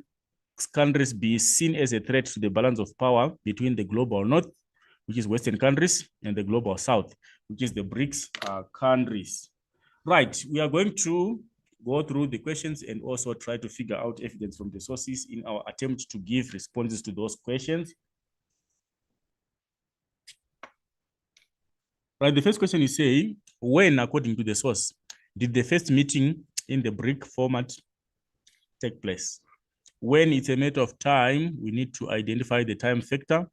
countries be seen as a threat to the balance of power between the global north, which is Western countries, and the global south, which is the Brics countries? Right, we are going to go through the questions and also try to figure out evidence from the sources in our attempt to give responses to those questions. Right, the first question is saying, when, according to the source, did the first meeting in the BRIC format take place? When it's a matter of time, we need to identify the time factor.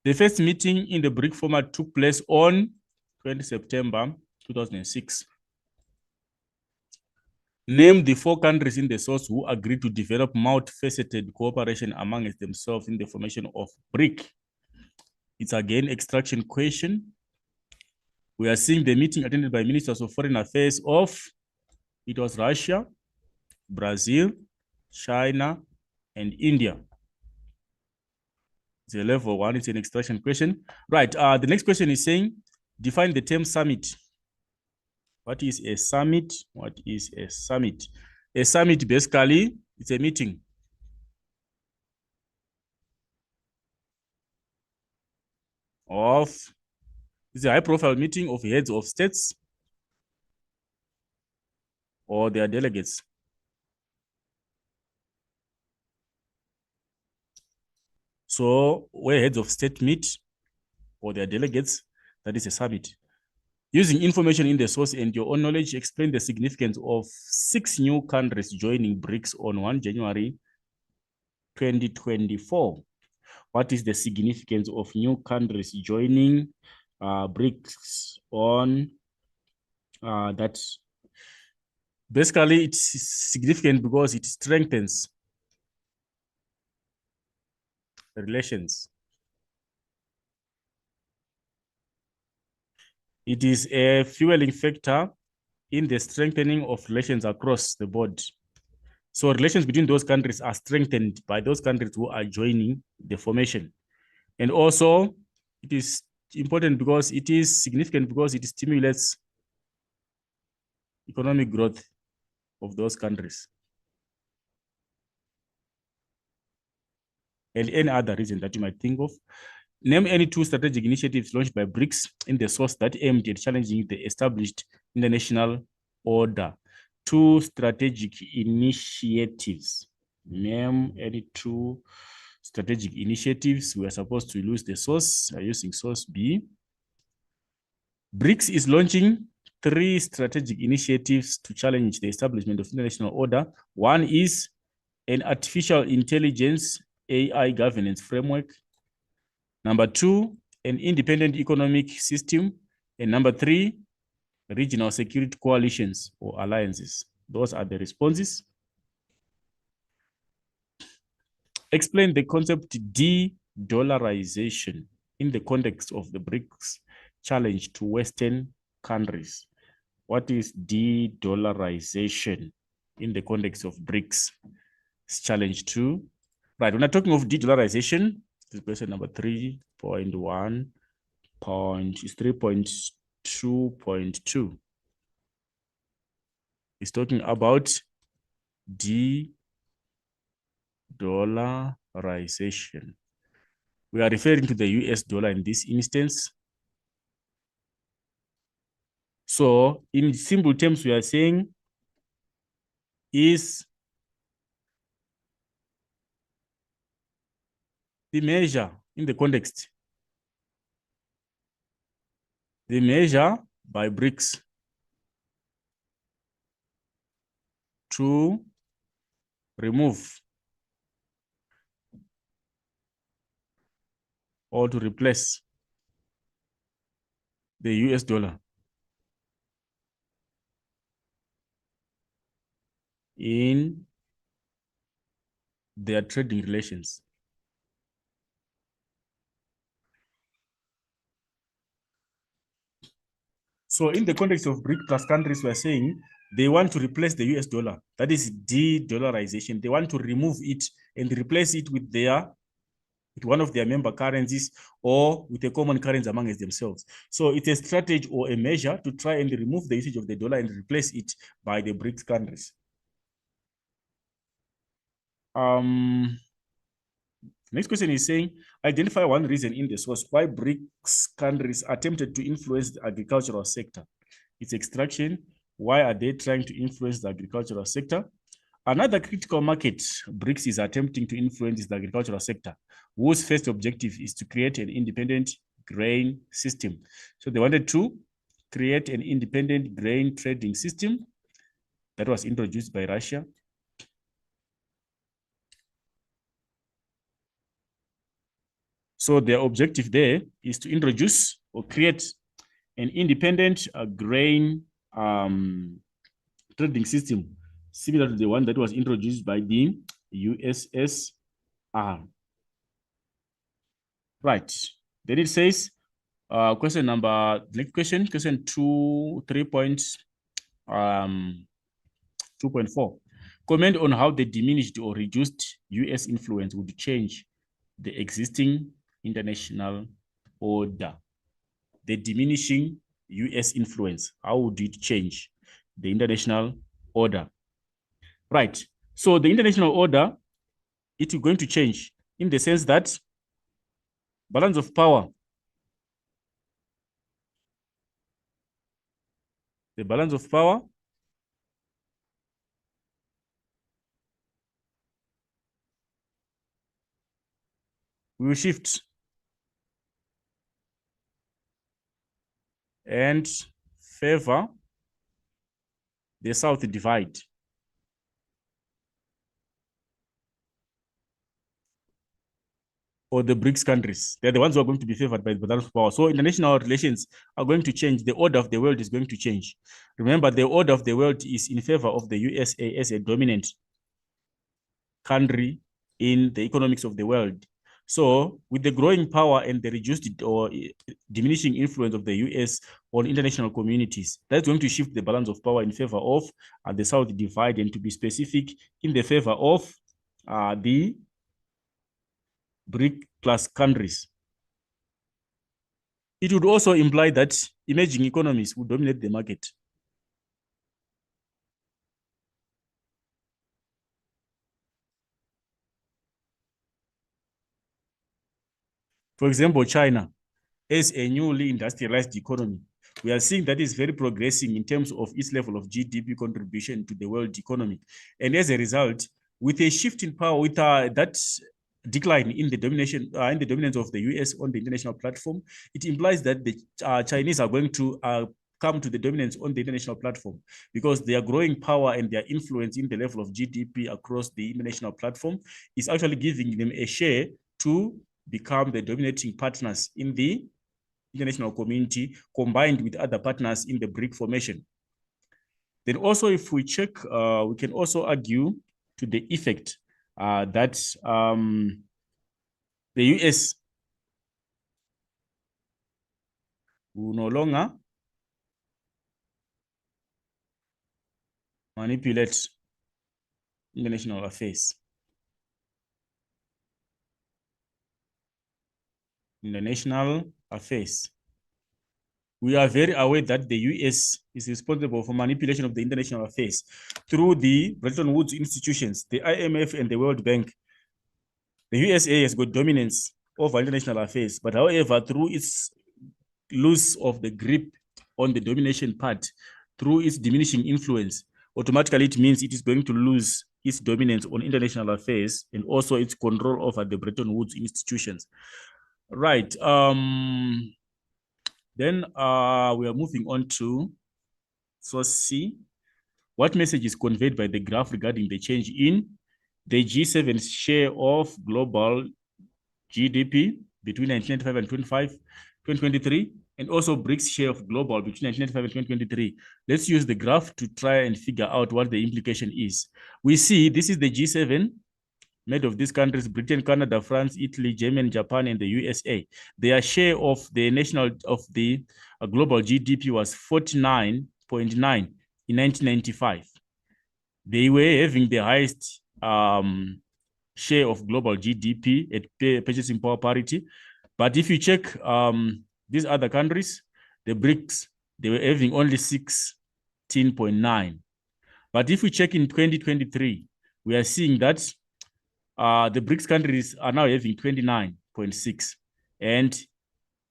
The first meeting in the BRIC format took place on 20 September 2006. Name the 4 countries in the source who agreed to develop multifaceted cooperation amongst themselves in the formation of BRIC. It's again extraction question. We are seeing the meeting attended by ministers of foreign affairs of, it was Russia, Brazil, China, and India. It's a level 1, it's an extraction question. Right, the next question is saying, define the term summit. What is a summit? What is a summit? A summit, basically, it's a meeting. It's a high-profile meeting of heads of states or their delegates. So where heads of state meet or their delegates, that is a summit. Using information in the source and your own knowledge, explain the significance of 6 new countries joining BRICS on 1 January 2024. What is the significance of new countries joining BRICS on that? Basically, it's significant because it strengthens the relations. It is a fueling factor in the strengthening of relations across the board. So relations between those countries are strengthened by those countries who are joining the formation. And also, it is important because it is significant because it stimulates economic growth of those countries. And any other reason that you might think of. Name any 2 strategic initiatives launched by BRICS in the source that aimed at challenging the established international order. 2 strategic initiatives. Name any 2 strategic initiatives. We are supposed to use the source using source B. BRICS is launching 3 strategic initiatives to challenge the establishment of international order. One is an artificial intelligence AI governance framework. Number 2, an independent economic system. And number 3, regional security coalitions or alliances. Those are the responses. Explain the concept de-dollarization in the context of the BRICS challenge to Western countries. What is de-dollarization in the context of BRICS challenge to? Right, when I'm talking of de-dollarization, this is question number 3.1 is 3.2.2. It's talking about de-dollarization. We are referring to the US dollar in this instance. So in simple terms, we are saying is the measure in the context. The measure by Brics to remove or to replace the US dollar in their trading relations. So in the context of BRIC plus countries, we are saying they want to replace the US dollar. That is de-dollarization. They want to remove it and replace it with one of their member currencies or with a common currency among themselves. So it's a strategy or a measure to try and remove the usage of the dollar and replace it by the BRICS countries. Next question is saying, identify one reason in the source why BRICS countries attempted to influence the agricultural sector. It's extraction. Why are they trying to influence the agricultural sector? Another critical market BRICS is attempting to influence is the agricultural sector, whose first objective is to create an independent grain system. So they wanted to create an independent grain trading system that was introduced by Russia. So their objective there is to introduce or create an independent grain trading system similar to the one that was introduced by the USSR. Right. Then it says, question 2.4. Comment on how the diminished or reduced US influence would change the existing international order. The diminishing US influence, how would it change the international order? Right. So the international order, it is going to change in the sense that balance of power, the balance of power will shift and favor the South divide. Or the BRICS countries. They're the ones who are going to be favored by the balance of power. So international relations are going to change. The order of the world is going to change. Remember, the order of the world is in favor of the USA as a dominant country in the economics of the world. So with the growing power and the reduced or diminishing influence of the US on international communities, that's going to shift the balance of power in favor of the South divide, and to be specific, in the favor of the BRIC plus countries. It would also imply that emerging economies would dominate the market. For example, China, as a newly industrialized economy, we are seeing that it's very progressing in terms of its level of GDP contribution to the world economy. And as a result, with a shift in power, with that decline in the dominance of the US on the international platform, it implies that the Chinese are going to come to the dominance on the international platform, because their growing power and their influence in the level of GDP across the international platform is actually giving them a share to become the dominating partners in the international community, combined with other partners in the BRIC formation. Then also, if we check, we can also argue to the effect that the US will no longer manipulate international affairs. International affairs. We are very aware that the US is responsible for manipulation of the international affairs through the Bretton Woods institutions, the IMF and the World Bank. The USA has got dominance over international affairs, but however, through its loss of the grip on the domination part, through its diminishing influence, automatically it means it is going to lose its dominance on international affairs and also its control over the Bretton Woods institutions. Right. Then we are moving on to source C. What message is conveyed by the graph regarding the change in the G7's share of global GDP between 1995 and 2023, and also Brics share of global between 1995 and 2023. Let's use the graph to try and figure out what the implication is. We see this is the G7 made of these countries: Britain, Canada, France, Italy, Germany, Japan, and the USA. Their share of the global GDP was 49.9 in 1995. They were having the highest share of global GDP at purchasing power parity. But if you check these other countries, the BRICS, they were having only 16.9. But if we check in 2023, we are seeing that the BRICS countries are now having 29.6. And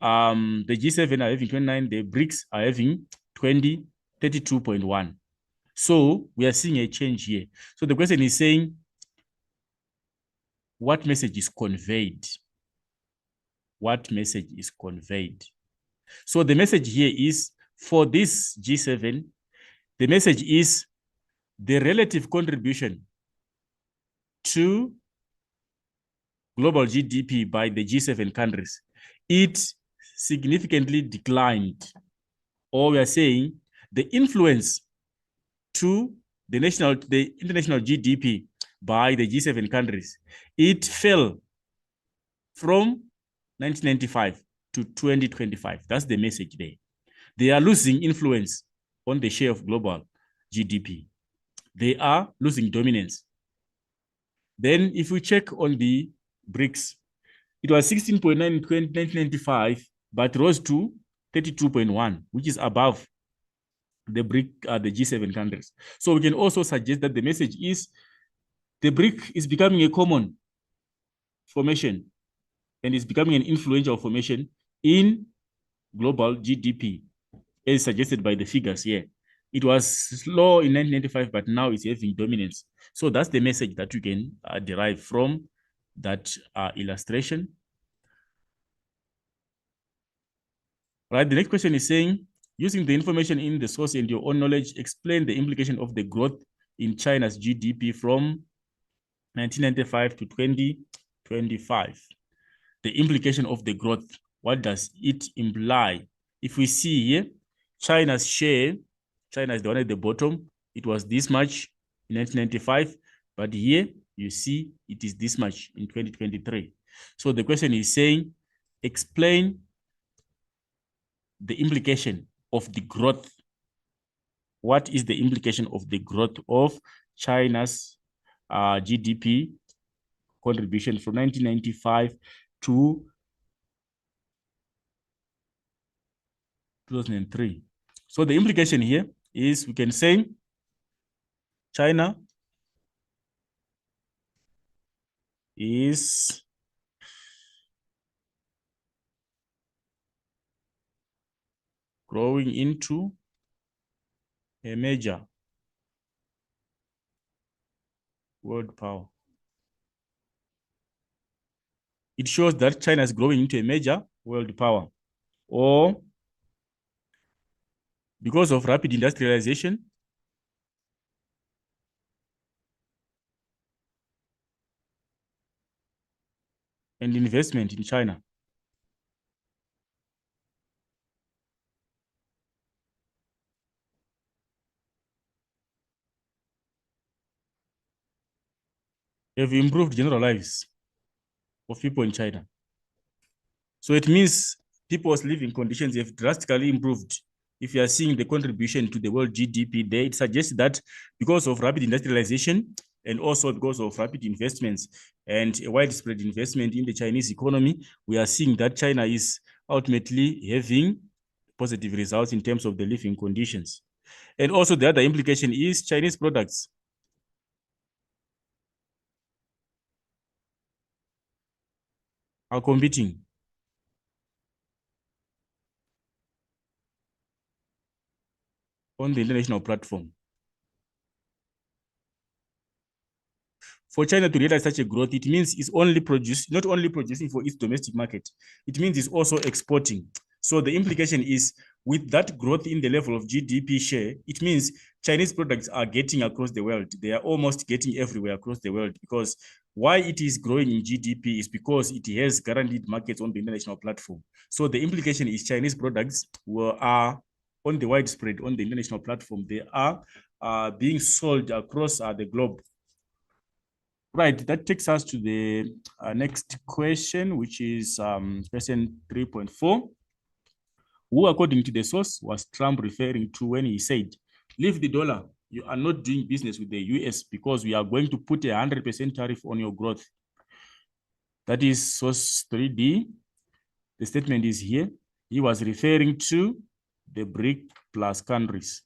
the G7 are having 29, the BRICS are having 32.1. So we are seeing a change here. So the question is saying, what message is conveyed? What message is conveyed? So the message here is, for this G7, the message is the relative contribution to global GDP by the G7 countries, it significantly declined. Or we are saying the influence to the international GDP by the G7 countries, it fell from 1995 to 2025. That's the message there. They are losing influence on the share of global GDP. They are losing dominance. Then if we check on the BRICS, it was 16.9 in 1995, but rose to 32.1, which is above the G7 countries. So we can also suggest that the message is the BRIC is becoming a common formation and is becoming an influential formation in global GDP, as suggested by the figures here. It was slow in 1995, but now it's having dominance. So that's the message that you can derive from that illustration. Right, the next question is saying, using the information in the source and your own knowledge, explain the implication of the growth in China's GDP from 1995 to 2025. The implication of the growth, what does it imply? If we see here, China's share, China is the one at the bottom. It was this much in 1995, but here you see it is this much in 2023. So the question is saying, explain the implication of the growth. What is the implication of the growth of China's GDP contribution from 1995 to 2003? So the implication here is, we can say China is growing into a major world power. It shows that China is growing into a major world power, or because of rapid industrialization and investment in China. Have improved general lives of people in China. So it means people's living conditions have drastically improved. If you are seeing the contribution to the world GDP there, it suggests that because of rapid industrialization and also because of rapid investments and a widespread investment in the Chinese economy, we are seeing that China is ultimately having positive results in terms of the living conditions. And also the other implication is Chinese products are competing on the international platform. For China to realize such a growth, it means it's not only producing for its domestic market, it means it's also exporting. So the implication is, with that growth in the level of GDP share, it means Chinese products are getting across the world. They are almost getting everywhere across the world, because why it is growing in GDP is because it has guaranteed markets on the international platform. So the implication is Chinese products are on the widespread on the international platform. They are being sold across the globe. Right, that takes us to the next question, which is question 3.4. Who, according to the source, was Trump referring to when he said, leave the dollar, you are not doing business with the US because we are going to put 100% tariff on your growth? That is source 3D. The statement is here. He was referring to the BRIC plus countries.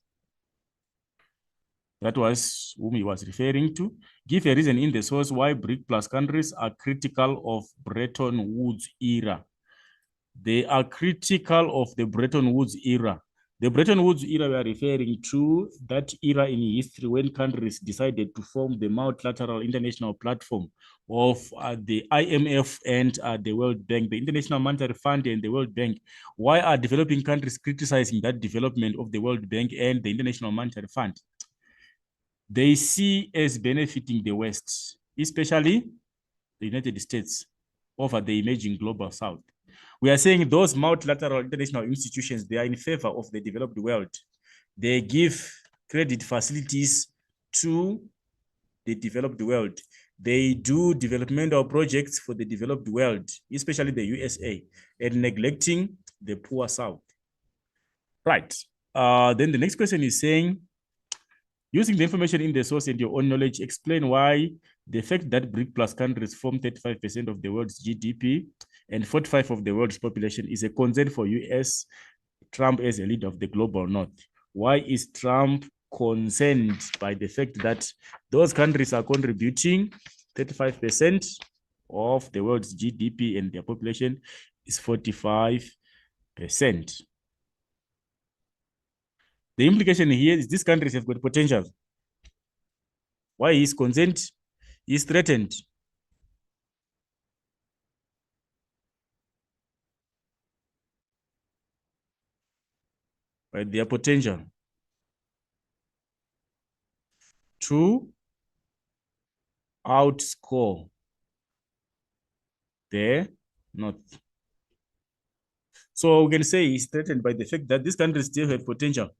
That was whom he was referring to. Give a reason in the source why BRIC plus countries are critical of Bretton Woods era. They are critical of the Bretton Woods era. The Bretton Woods era we are referring to that era in history when countries decided to form the multilateral international platform of the IMF and the World Bank, the International Monetary Fund and the World Bank. Why are developing countries criticizing that development of the World Bank and the International Monetary Fund? They see as benefiting the West, especially the United States, over the emerging global South. We are saying those multilateral international institutions, they are in favor of the developed world. They give credit facilities to the developed world. They do developmental projects for the developed world, especially the USA, and neglecting the poor South. Right. Then the next question is saying, using the information in the source and your own knowledge, explain why the fact that BRIC plus countries form 35% of the world's GDP and 45% of the world's population is a concern for US Trump as a leader of the global North. Why is Trump concerned by the fact that those countries are contributing 35% of the world's GDP and their population is 45%? The implication here is these countries have got potential. Why is concerned? Is threatened. By their potential to outscore the North. So we can say it's threatened by the fact that these countries still have potential.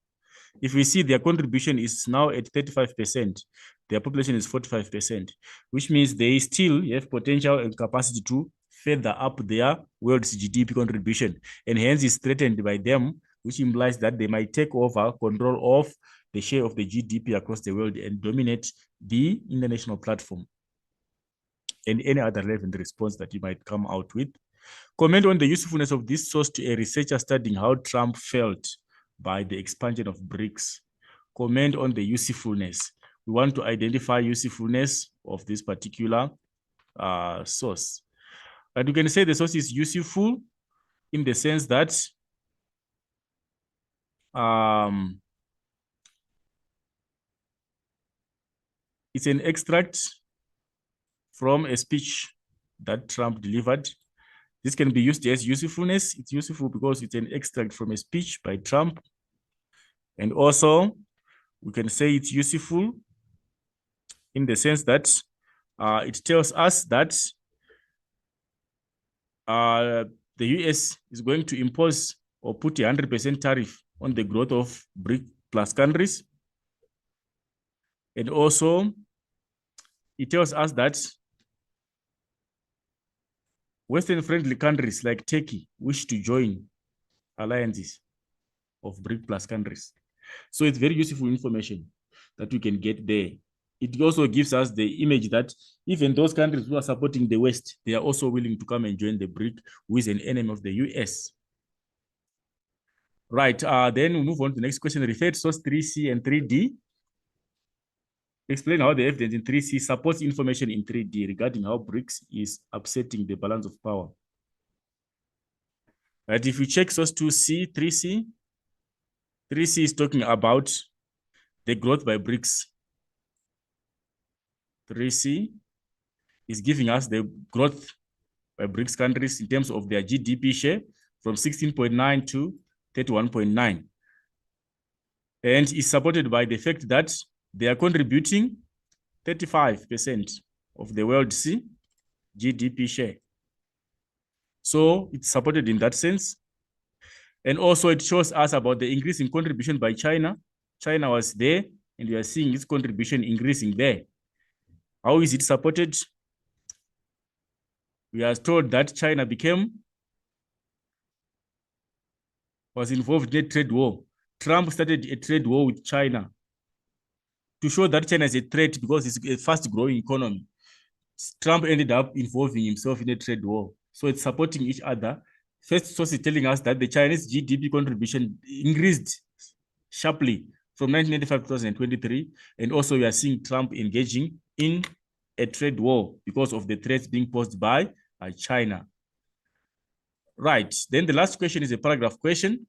If we see their contribution is now at 35%, their population is 45%, which means they still have potential and capacity to further up their world's GDP contribution, and hence is threatened by them, which implies that they might take over control of the share of the GDP across the world and dominate the international platform. And any other relevant response that you might come out with. Comment on the usefulness of this source to a researcher studying how Trump felt by the expansion of BRICS. Comment on the usefulness. We want to identify usefulness of this particular source. But we can say the source is useful in the sense that it's an extract from a speech that Trump delivered. This can be used as usefulness. It's useful because it's an extract from a speech by Trump. And also, we can say it's useful in the sense that it tells us that the US is going to impose or put 100% tariff on the growth of BRIC plus countries. And also, it tells us that Western-friendly countries like Turkey wish to join alliances of BRIC plus countries. So it's very useful information that we can get there. It also gives us the image that even those countries who are supporting the West, they are also willing to come and join the BRIC, who is an enemy of the US. Right, then we move on to the next question. Referred source 3C and 3D. Explain how the evidence in 3C supports information in 3D regarding how BRICS is upsetting the balance of power. Right, if you check source 2C, 3C, 3C is talking about the growth by BRICS. 3C is giving us the growth by BRICS countries in terms of their GDP share from 16.9 to 31.9. And is supported by the fact that they are contributing 35% of the world's GDP share. So it's supported in that sense. And also it shows us about the increase in contribution by China. China was there, and we are seeing its contribution increasing there. How is it supported? We are told that China was involved in a trade war. Trump started a trade war with China to show that China is a threat because it's a fast-growing economy. Trump ended up involving himself in a trade war. So it's supporting each other. First source is telling us that the Chinese GDP contribution increased sharply from 1995 to 2023. And also we are seeing Trump engaging in a trade war because of the threats being posed by China. Right, then the last question is a paragraph question.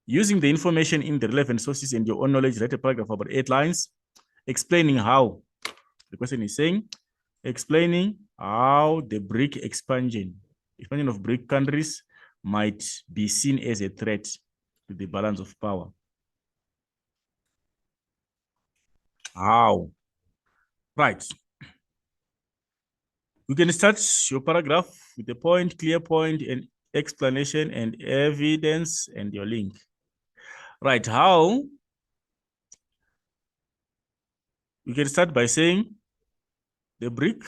Using the information in the relevant sources and your own knowledge, write a paragraph about 8 lines explaining how, the question is saying, explaining how the expansion of BRIC countries might be seen as a threat to the balance of power. How? Right. You can start your paragraph with a point, clear point, and explanation and evidence and your link. Right, how? You can start by saying the BRIC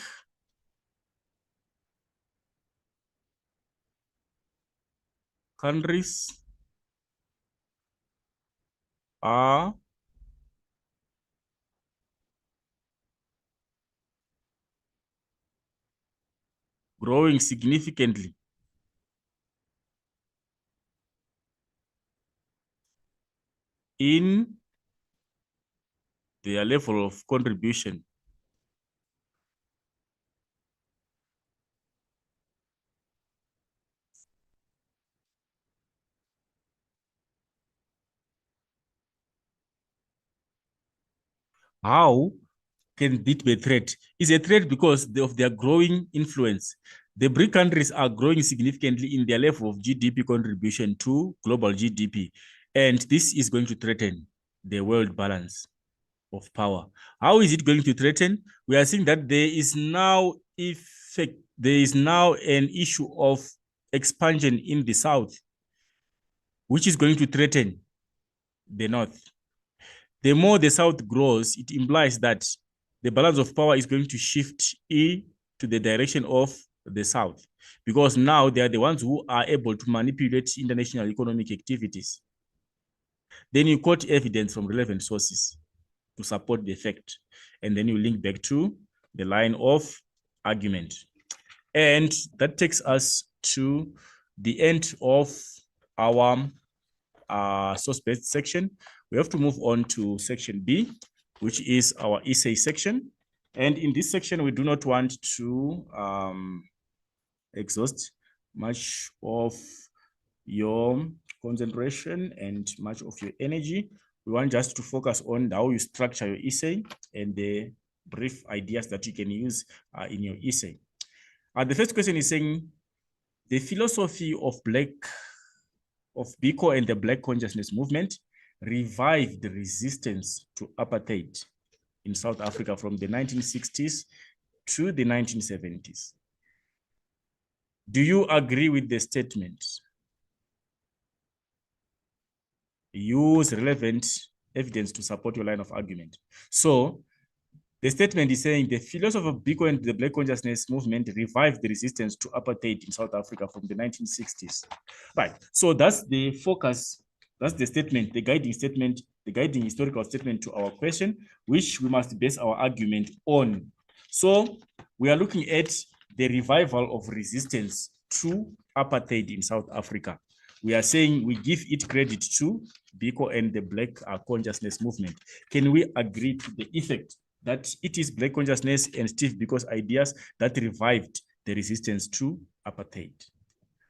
countries are growing significantly in their level of contribution how can it be a threat? It's a threat because of their growing influence. The BRIC countries are growing significantly in their level of GDP contribution to global GDP. And this is going to threaten the world balance of power. How is it going to threaten? We are seeing that there is now an issue of expansion in the south, which is going to threaten the north. The more the south grows, it implies that the balance of power is going to shift to the direction of the south, because now they are the ones who are able to manipulate international economic activities. Then you quote evidence from relevant sources to support the effect, and then you link back to the line of argument. And that takes us to the end of our source-based section. We have to move on to section B, which is our essay section. And in this section, we do not want to exhaust much of your concentration and much of your energy. We want just to focus on how you structure your essay and the brief ideas that you can use in your essay. The first question is saying, the philosophy of Biko and the Black Consciousness Movement revived the resistance to apartheid in South Africa from the 1960s to the 1970s. Do you agree with the statement? Use relevant evidence to support your line of argument. So the statement is saying the philosophy of Biko and the Black Consciousness Movement revived the resistance to apartheid in South Africa from the 1960s. Right. So that's the focus. That's the statement, the guiding statement, the guiding historical statement to our question, which we must base our argument on. So we are looking at the revival of resistance to apartheid in South Africa. We are saying we give it credit to Biko and the Black Consciousness Movement. Can we agree to the effect that it is Black consciousness and Steve Biko's ideas that revived the resistance to apartheid?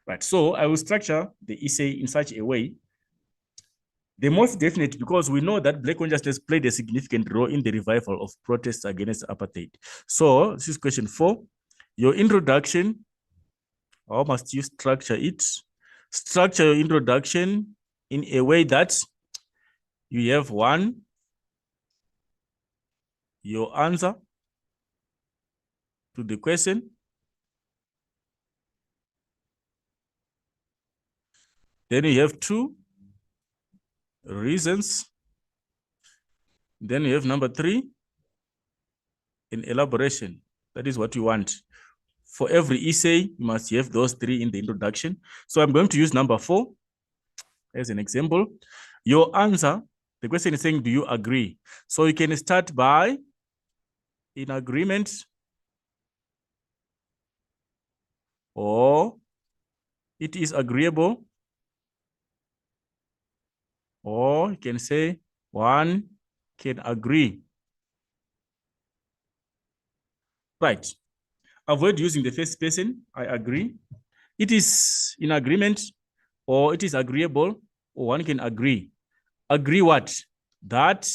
Right, so I will structure the essay in such a way The most definite, because we know that black consciousness played a significant role in the revival of protests against apartheid. So this is question 4. Your introduction, how must you structure it? Structure your introduction in a way that you have 1, your answer to the question. Then you have 2, reasons. Then you have number 3, an elaboration. That is what you want. For every essay, you must have those 3 in the introduction. So I'm going to use number 4 as an example. Your answer, the question is saying, do you agree? So you can start by in agreement, or it is agreeable, or you can say 1 can agree. Right. Avoid using the first person, I agree. It is in agreement, or it is agreeable, or 1 can agree. Agree what? That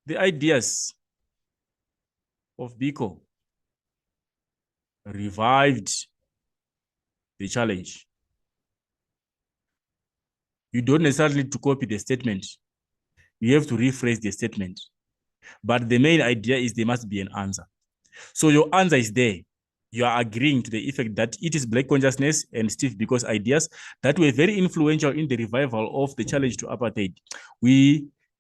the ideas of Biko revived the challenge. You don't necessarily need to copy the statement. You have to rephrase the statement. But the main idea is there must be an answer. So your answer is there. You are agreeing to the effect that it is black consciousness and Steve Biko's ideas that were very influential in the revival of the challenge to apartheid.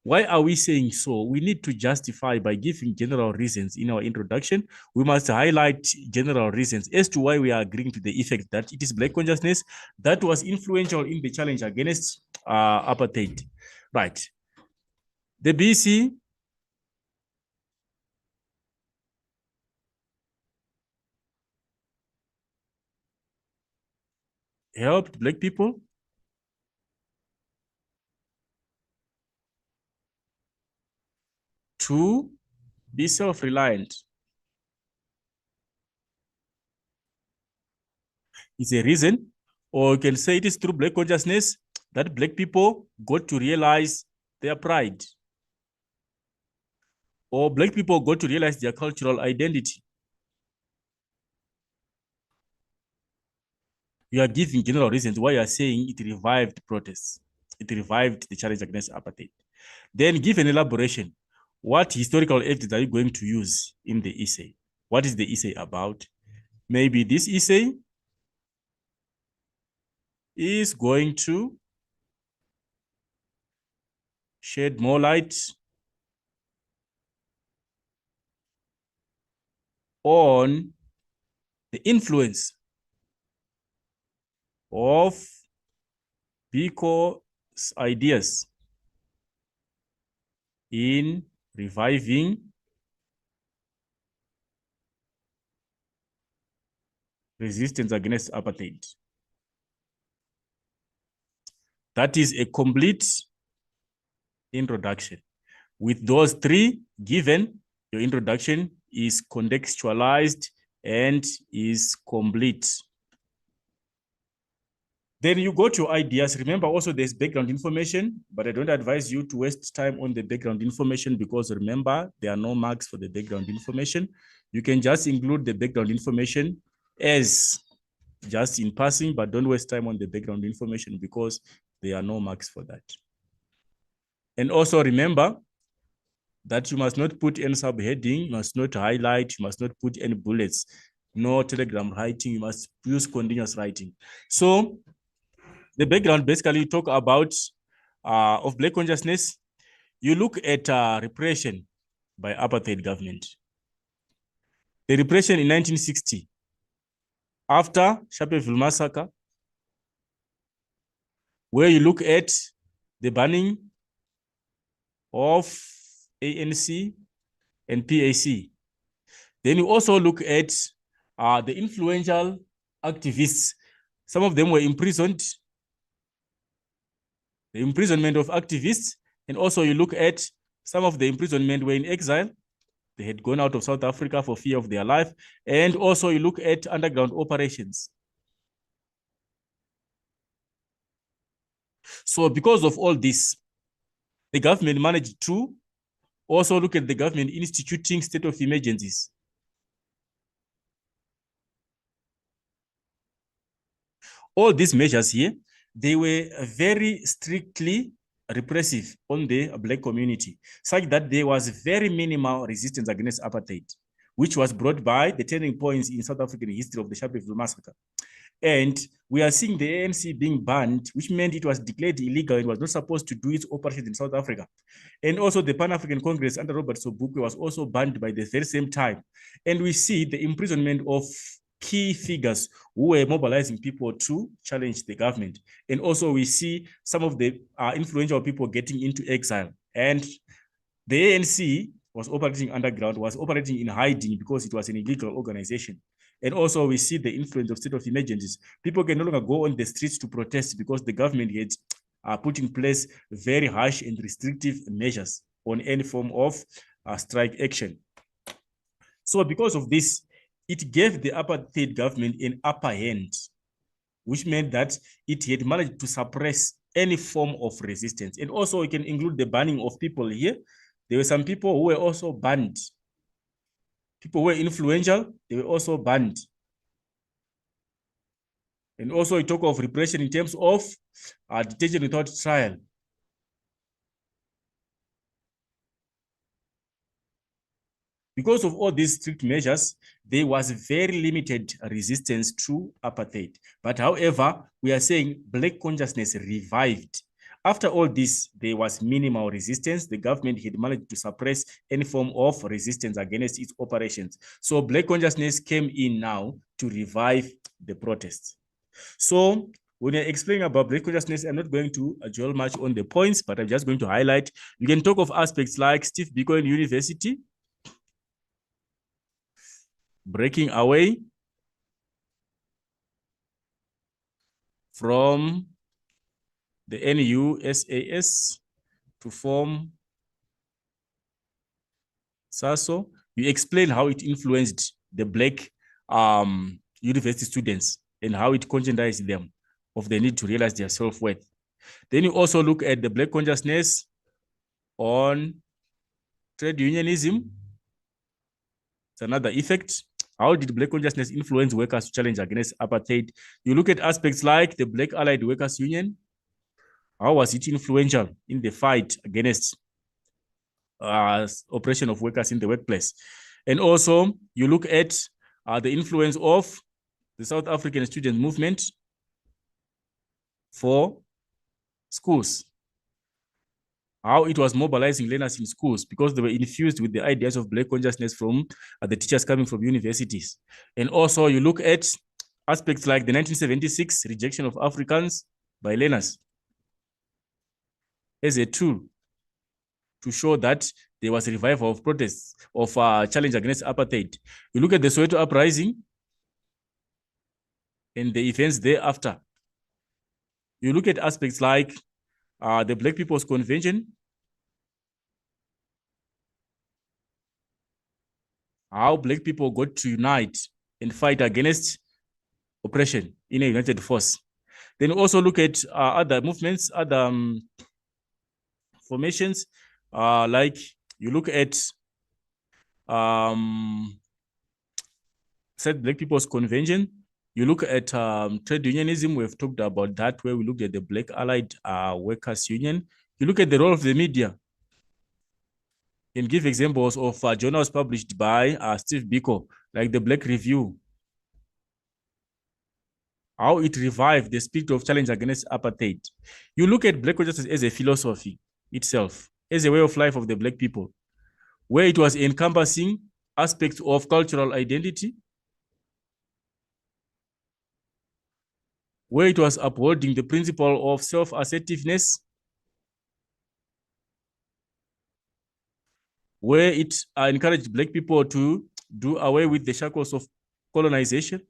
Why are we saying so? We need to justify by giving general reasons in our introduction. We must highlight general reasons as to why we are agreeing to the effect that it is black consciousness that was influential in the challenge against apartheid. Right. The BC helped black people to be self-reliant. It's a reason, or you can say it is through black consciousness that black people got to realize their pride, or black people got to realize their cultural identity. You are giving general reasons why you are saying it revived protests. It revived the challenge against apartheid. Then give an elaboration. What historical evidence are you going to use in the essay? What is the essay about? Maybe this essay is going to shed more light on the influence of Biko's ideas in reviving resistance against apartheid. That is a complete introduction. With those 3 given, your introduction is contextualized and is complete. Then you go to ideas. Remember also there's background information, but I don't advise you to waste time on the background information because remember, there are no marks for the background information. You can just include the background information as just in passing, but don't waste time on the background information because there are no marks for that. And also remember that you must not put any subheading, you must not highlight, you must not put any bullets, no telegram writing, you must use continuous writing. So the background basically talk about of black consciousness. You look at repression by apartheid government. The repression in 1960, after Sharpeville massacre, where you look at the banning of ANC and PAC. Then you also look at the influential activists. Some of them were imprisoned, the imprisonment of activists, and also you look at some of the imprisonment were in exile. They had gone out of South Africa for fear of their life. And also you look at underground operations. So because of all this, the government managed to also look at the government instituting state of emergencies. All these measures here, they were very strictly repressive on the Black community, such that there was very minimal resistance against apartheid, which was brought by the turning points in South African history of the Sharpeville massacre. And we are seeing the ANC being banned, which meant it was declared illegal and was not supposed to do its operations in South Africa. And also the Pan-African Congress under Robert Sobukwe was also banned by the very same time. And we see the imprisonment of key figures who were mobilizing people to challenge the government. And also we see some of the influential people getting into exile. And the ANC was operating underground, was operating in hiding because it was an illegal organization. And also we see the influence of state of emergencies. People can no longer go on the streets to protest because the government had put in place very harsh and restrictive measures on any form of strike action. So because of this, it gave the apartheid government an upper hand, which meant that it had managed to suppress any form of resistance. And also we can include the banning of people here. There were some people who were also banned. People who were influential, they were also banned. And also we talk of repression in terms of detention without trial. Because of all these strict measures, there was very limited resistance to apartheid. But however, we are saying Black consciousness revived. After all this, there was minimal resistance. The government had managed to suppress any form of resistance against its operations. So Black consciousness came in now to revive the protests. So when you're explaining about Black consciousness, I'm not going to dwell much on the points, but I'm just going to highlight. You can talk of aspects like Steve Biko University, breaking away from the NUSAS to form SASO. You explain how it influenced the Black university students and how it conscientized them of the need to realize their self-worth. Then you also look at the Black consciousness on trade unionism. It's another effect. How did Black consciousness influence workers to challenge against apartheid? You look at aspects like the Black Allied Workers Union. How was it influential in the fight against oppression of workers in the workplace? And also, you look at the influence of the South African student movement for schools. How it was mobilizing learners in schools because they were infused with the ideas of Black consciousness from the teachers coming from universities. And also you look at aspects like the 1976 rejection of Africans by learners as a tool to show that there was a revival of protests, of challenge against apartheid. You look at the Soweto uprising and the events thereafter. You look at aspects like the Black People's Convention, how Black people got to unite and fight against oppression in a united force. Then also look at other movements, other formations, like you look at said Black People's Convention. You look at trade unionism. We've talked about that, where we looked at the Black Allied Workers Union. You look at the role of the media. You can give examples of journals published by Steve Biko, like the Black Review. How it revived the spirit of challenge against apartheid. You look at Black consciousness as a philosophy itself, as a way of life of the Black people, where it was encompassing aspects of cultural identity, where it was upholding the principle of self-assertiveness, where it encouraged Black people to do away with the shackles of colonization,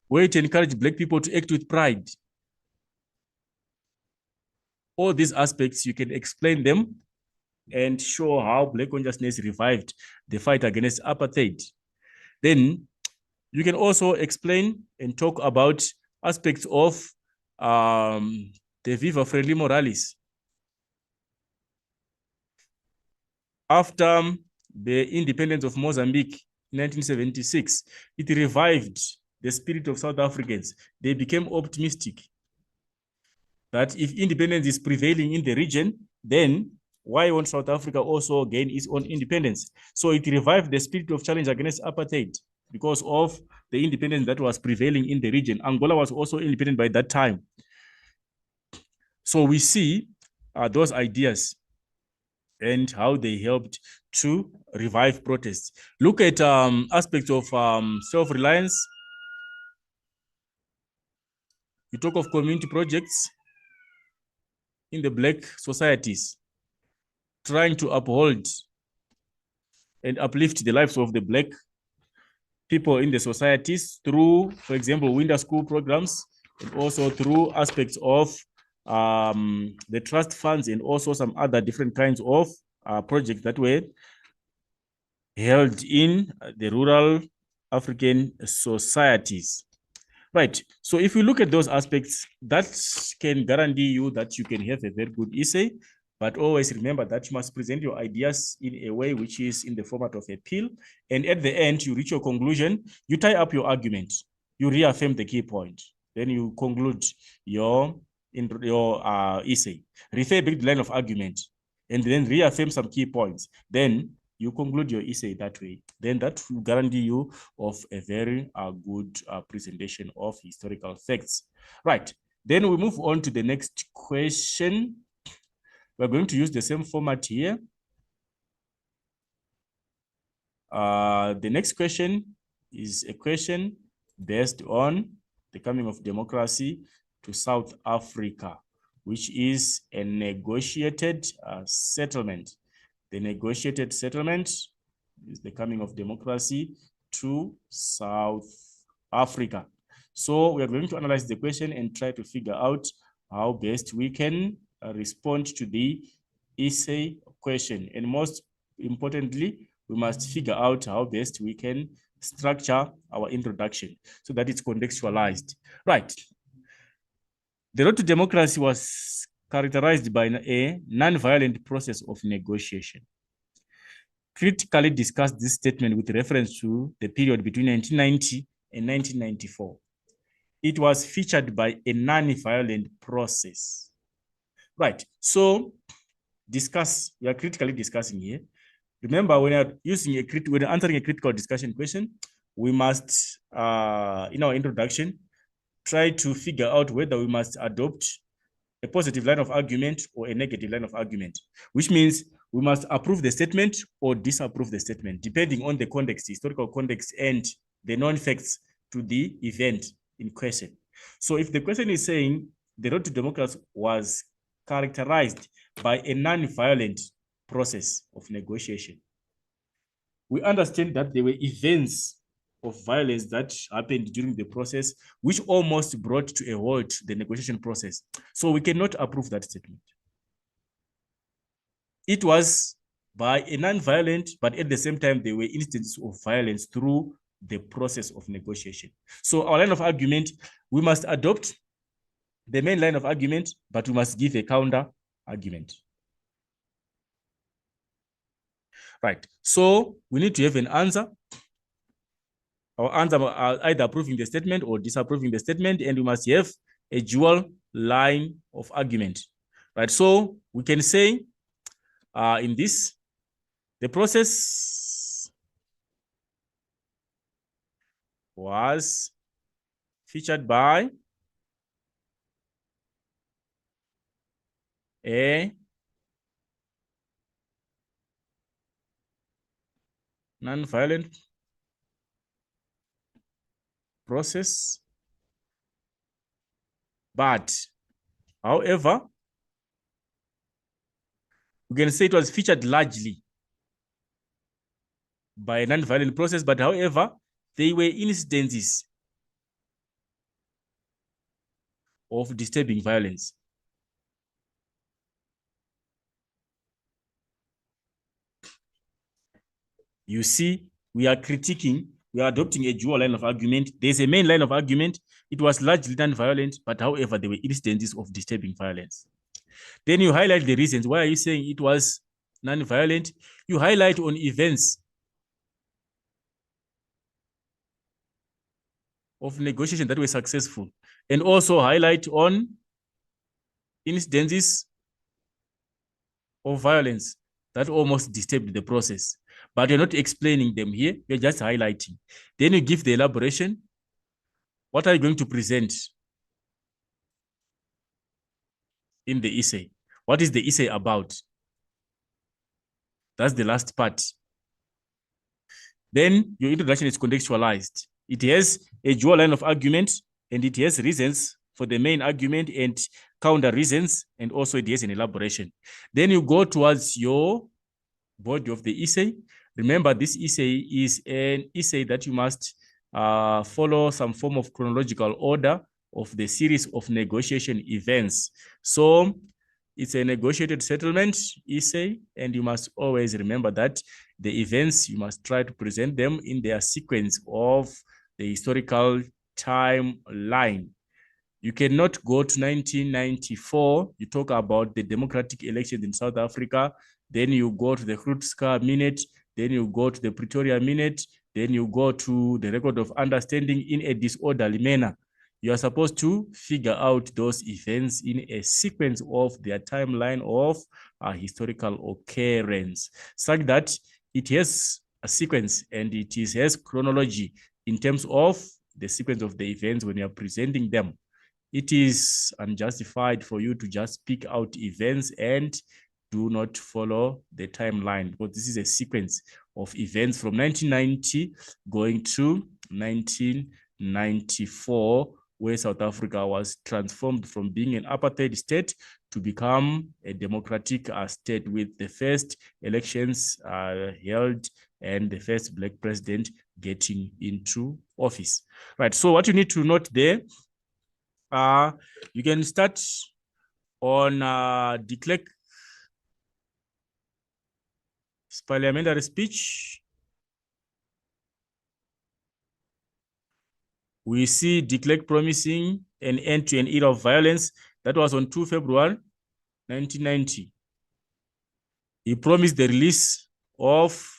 where it encouraged Black people to act with pride. All these aspects, you can explain them and show how Black consciousness revived the fight against apartheid. Then You can also explain and talk about aspects of the Viva Frelimo Moralis. After the independence of Mozambique in 1976, it revived the spirit of South Africans. They became optimistic that if independence is prevailing in the region, then why won't South Africa also gain its own independence? So it revived the spirit of challenge against apartheid because of the independence that was prevailing in the region. Angola was also independent by that time. So we see those ideas and how they helped to revive protests. Look at aspects of self-reliance. You talk of community projects in the Black societies, trying to uphold and uplift the lives of the Black people in the societies through, for example, winter school programs, and also through aspects of the trust funds and also some other different kinds of projects that were held in the rural African societies. Right. So if you look at those aspects, that can guarantee you that you can have a very good essay, but always remember that you must present your ideas in a way which is in the format of appeal. And at the end, you reach your conclusion, you tie up your argument, you reaffirm the key point, then you conclude your essay, refer back to the line of argument, and then reaffirm some key points. Then you conclude your essay that way. Then that will guarantee you of a very good presentation of historical facts. Right. Then we move on to the next question. We're going to use the same format here. The next question is a question based on the coming of democracy to South Africa, which is a negotiated settlement. The negotiated settlement is the coming of democracy to South Africa. So we are going to analyze the question and try to figure out how best we can respond to the essay question. And most importantly, we must figure out how best we can structure our introduction so that it's contextualized. Right. The road to democracy was characterized by a non-violent process of negotiation. Critically discussed this statement with reference to the period between 1990 and 1994. It was featured by a non-violent process. Right. So we are critically discussing here. Remember, when you're answering a critical discussion question, we must, in our introduction, try to figure out whether we must adopt a positive line of argument or a negative line of argument, which means we must approve the statement or disapprove the statement, depending on the context, historical context, and the non-facts to the event in question. So if the question is saying the road to democracy was characterized by a non-violent process of negotiation, we understand that there were events of violence that happened during the process, which almost brought to a halt the negotiation process. So we cannot approve that statement. It was by a non-violent, but at the same time, there were instances of violence through the process of negotiation. So our line of argument, we must adopt the main line of argument, but we must give a counter argument. Right. So we need to have an answer. Our answer are either approving the statement or disapproving the statement, and we must have a dual line of argument. Right. So we can say in this, the process was featured by a non-violent process, but however, we can say it was featured largely by a non-violent process, but however, there were incidences of disturbing violence. You see, we are critiquing we are adopting a dual line of argument. There's a main line of argument. It was largely non-violent, but however, there were instances of disturbing violence. Then you highlight the reasons. Why are you saying it was non-violent? You highlight on events of negotiation that were successful, and also highlight on instances of violence that almost disturbed the process. But you're not explaining them here, you're just highlighting. Then you give the elaboration. What are you going to present in the essay? What is the essay about? That's the last part. Then your introduction is contextualized. It has a dual line of argument, and it has reasons for the main argument and counter reasons, and also it has an elaboration. Then you go towards your body of the essay. Remember, this essay is an essay that you must follow some form of chronological order of the series of negotiation events. So it's a negotiated settlement essay, and you must always remember that the events, you must try to present them in their sequence of the historical timeline. You cannot go to 1994, you talk about the democratic elections in South Africa, then you go to the Grootska Minute, then you go to the Pretoria Minute, then you go to the Record of Understanding in a disorderly manner. You are supposed to figure out those events in a sequence of their timeline of historical occurrence, such that it has a sequence and it has chronology in terms of the sequence of the events when you are presenting them. It is unjustified for you to just pick out events and do not follow the timeline, because this is a sequence of events from 1990 going to 1994, where South Africa was transformed from being an apartheid state to become a democratic state, with the first elections held and the first Black president getting into office. Right, so what you need to note there, you can start on de Klerk's parliamentary speech. We see de Klerk promising an end to an era of violence. That was on 2 February 1990. He promised the release of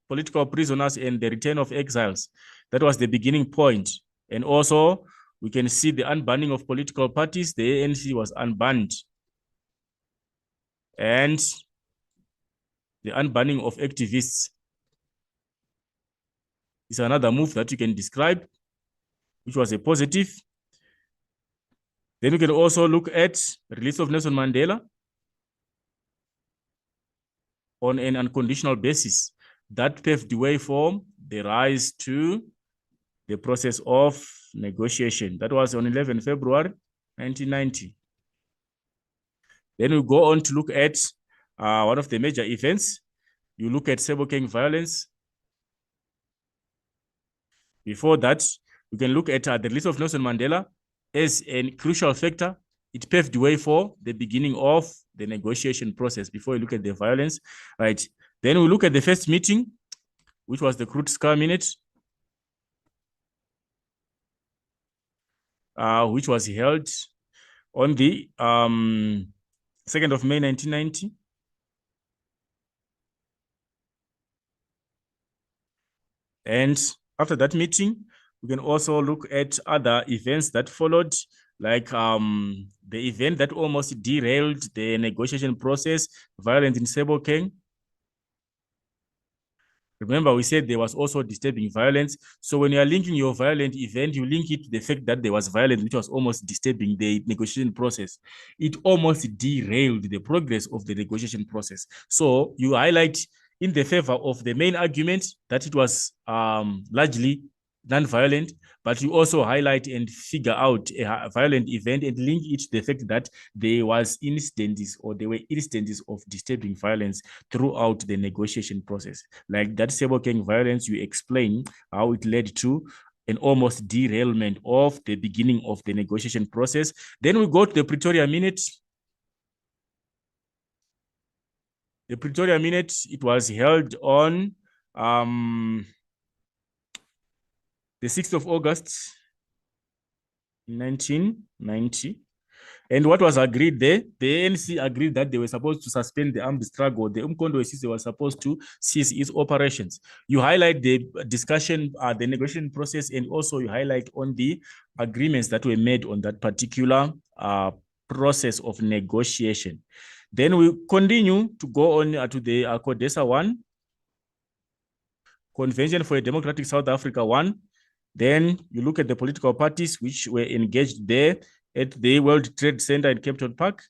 political prisoners and the return of exiles. That was the beginning point. And also, we can see the unbanning of political parties. The ANC was unbanned. And the unbanning of activists is another move that you can describe, which was a positive. Then you can also look at the release of Nelson Mandela on an unconditional basis. That paved the way for the rise to the process of negotiation. That was on 11 February 1990. Then we go on to look at one of the major events. You look at Sebokeng violence. Before that, we can look at the release of Nelson Mandela as a crucial factor. It paved the way for the beginning of the negotiation process before we look at the violence, right? Then we look at the first meeting, which was the Grootska Minute, which was held on the 2nd of May, 1990. And after that meeting, we can also look at other events that followed, like the event that almost derailed the negotiation process, violence in Sebokeng. Remember, we said there was also disturbing violence. So when you are linking your violent event, you link it to the fact that there was violence, which was almost disturbing the negotiation process. It almost derailed the progress of the negotiation process. So you highlight in the favor of the main argument that it was largely non-violent, but you also highlight and figure out a violent event and link it to the fact that there were instances of disturbing violence throughout the negotiation process. Like that Sebokeng violence, you explain how it led to an almost derailment of the beginning of the negotiation process. Then we go to the Pretoria Minute. The Pretoria Minute, it was held on the 6th of August, 1990. And what was agreed there? The ANC agreed that they were supposed to suspend the armed struggle. The Umkhonto they were supposed to cease its operations. You highlight the discussion, the negotiation process, and also you highlight on the agreements that were made on that particular process of negotiation. Then we continue to go on to the CODESA 1, Convention for a Democratic South Africa 1. Then you look at the political parties which were engaged there at the World Trade Center in Cape Park,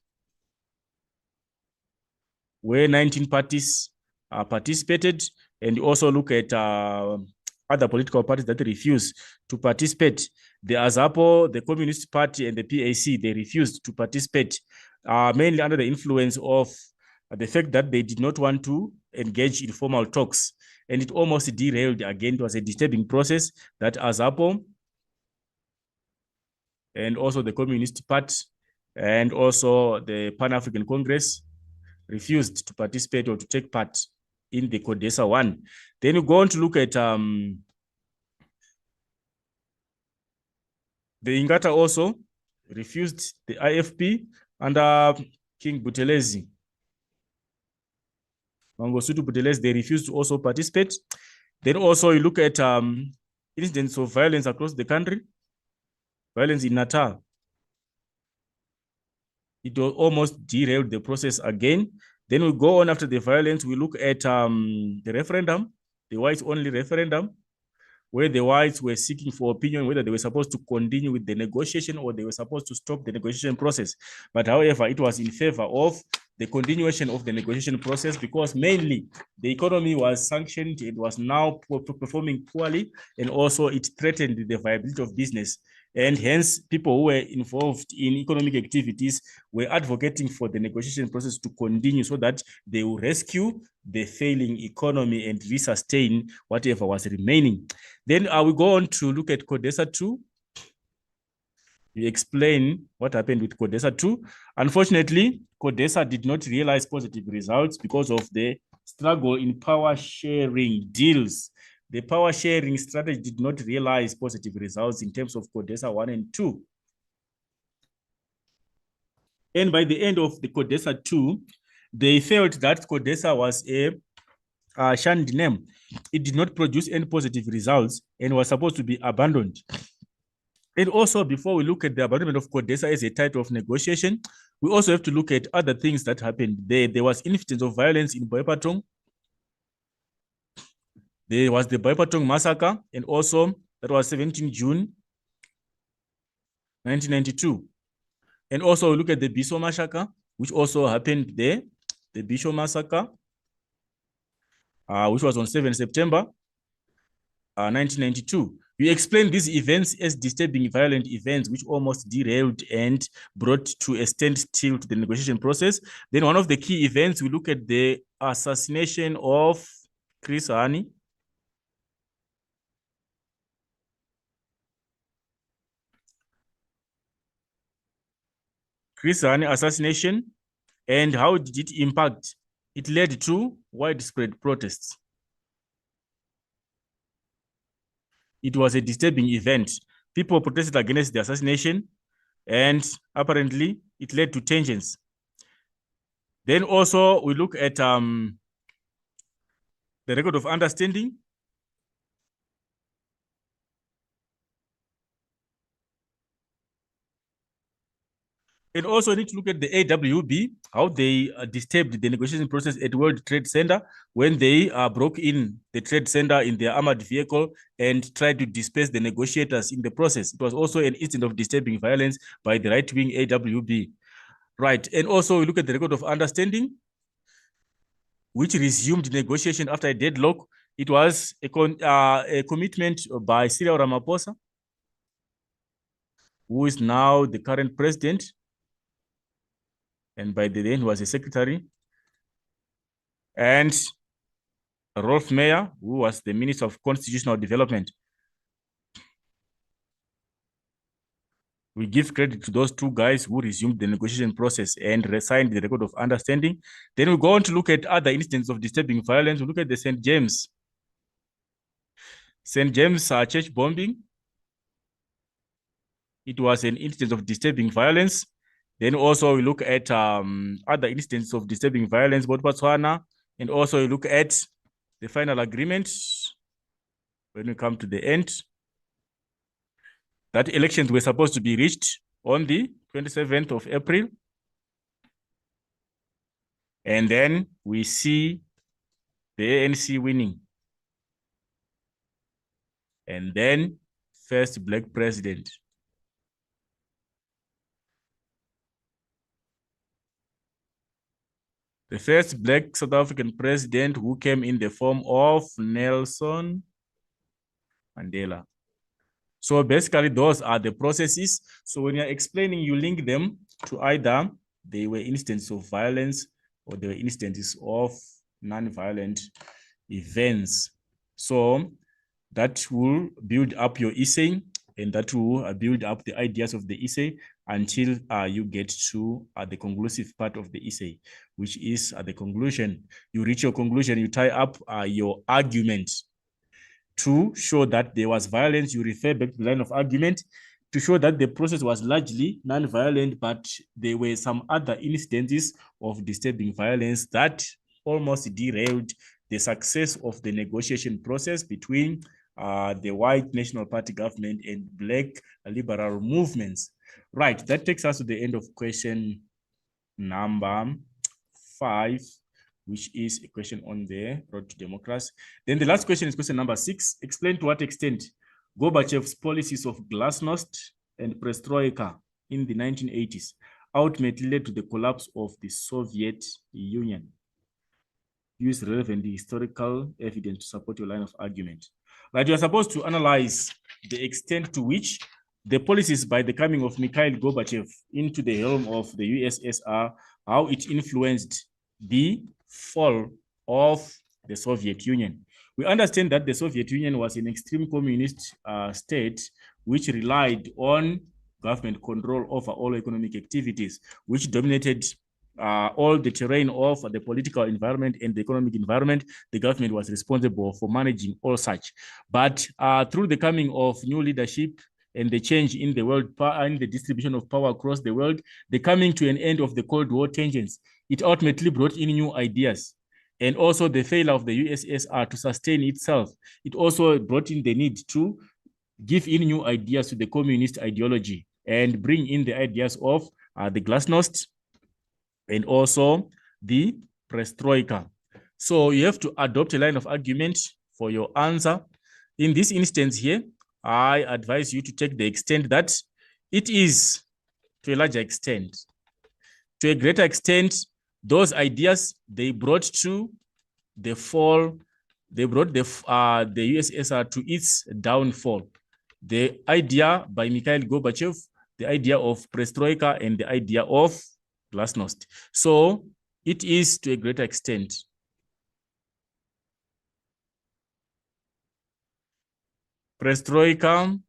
where 19 parties participated, and also look at other political parties that refused to participate. The AZAPO, the Communist Party, and the PAC, they refused to participate, mainly under the influence of the fact that they did not want to engage in formal talks. And it almost derailed again. It was a disturbing process that AZAPO and also the Communist Party and also the Pan-African Congress refused to participate or to take part in the CODESA 1. Then you go on to look at the Ingata also refused the IFP under King Buthelezi. Mangosuthu Buthelezi, they refused to also participate. Then also you look at incidents of violence across the country, violence in Natal. It almost derailed the process again. Then we go on after the violence, we look at the referendum, the whites-only referendum, where the whites were seeking for opinion whether they were supposed to continue with the negotiation or they were supposed to stop the negotiation process. But however, it was in favor of the continuation of the negotiation process because mainly the economy was sanctioned, it was now performing poorly, and also it threatened the viability of business. And hence, people who were involved in economic activities were advocating for the negotiation process to continue so that they will rescue the failing economy and resustain whatever was remaining. Then we go on to look at CODESA 2. We explain what happened with CODESA 2. Unfortunately, CODESA did not realize positive results because of the struggle in power sharing deals. The power sharing strategy did not realize positive results in terms of CODESA 1 and 2. And by the end of the CODESA 2, they felt that CODESA was a shunned name. It did not produce any positive results and was supposed to be abandoned. And also, before we look at the abandonment of CODESA as a title of negotiation, we also have to look at other things that happened there. There was incidents of violence in Boipatong. There was the Boipatong massacre, and also that was 17 June 1992. And also we look at the Biso massacre, which also happened there. The Biso massacre, which was on 7 September 1992. We explain these events as disturbing violent events which almost derailed and brought to a standstill to the negotiation process. Then one of the key events, we look at the assassination of Chris Hani. Chris Hani assassination, and how did it impact? It led to widespread protests. It was a disturbing event. People protested against the assassination, and apparently it led to tensions. Then also we look at the record of understanding. And also need to look at the AWB, how they disturbed the negotiation process at World Trade Center when they broke in the trade center in their armored vehicle and tried to disperse the negotiators in the process. It was also an incident of disturbing violence by the right-wing AWB. Right, and also we look at the record of understanding, which resumed negotiation after a deadlock. It was a commitment by Cyril Ramaphosa, who is now the current president, and by the end was a secretary, and Rolf Meyer, who was the Minister of Constitutional Development. We give credit to those two guys who resumed the negotiation process and signed the record of understanding. Then we go on to look at other incidents of disturbing violence. We look at the St. James. St. James church bombing. It was an instance of disturbing violence. Then also we look at other instances of disturbing violence, both Botswana, and also we look at the final agreement when we come to the end, that elections were supposed to be reached on the 27th of April. And then we see the ANC winning. And then first Black president. The first Black South African president who came in the form of Nelson Mandela. So basically those are the processes. So when you're explaining, you link them to either they were instances of violence or they were instances of non-violent events. So that will build up your essay, and that will build up the ideas of the essay until you get to the conclusive part of the essay, which is the conclusion. You reach your conclusion, you tie up your argument. To show that there was violence, you refer back to the line of argument. To show that the process was largely non-violent, but there were some other instances of disturbing violence that almost derailed the success of the negotiation process between the white National Party government and Black liberal movements. Right, that takes us to the end of question number 5, which is a question on the road to democracy. Then the last question is question number 6. Explain to what extent Gorbachev's policies of glasnost and perestroika in the 1980s ultimately led to the collapse of the Soviet Union. Use relevant historical evidence to support your line of argument. Right, you are supposed to analyze the extent to which the policies by the coming of Mikhail Gorbachev into the helm of the USSR, how it influenced the fall of the Soviet Union. We understand that the Soviet Union was an extreme communist state which relied on government control over all economic activities, which dominated all the terrain of the political environment and the economic environment. The government was responsible for managing all such. But through the coming of new leadership and the change in the world and the distribution of power across the world, the coming to an end of the Cold War tensions, it ultimately brought in new ideas. And also the failure of the USSR to sustain itself, it also brought in the need to give in new ideas to the communist ideology and bring in the ideas of the glasnost and also the perestroika. So you have to adopt a line of argument for your answer. In this instance here, I advise you to take the extent that it is to a larger extent. To a greater extent, those ideas, they brought to the fall, they brought the USSR to its downfall. The idea by Mikhail Gorbachev, the idea of perestroika and the idea of glasnost. So it is to a greater extent. Perestroika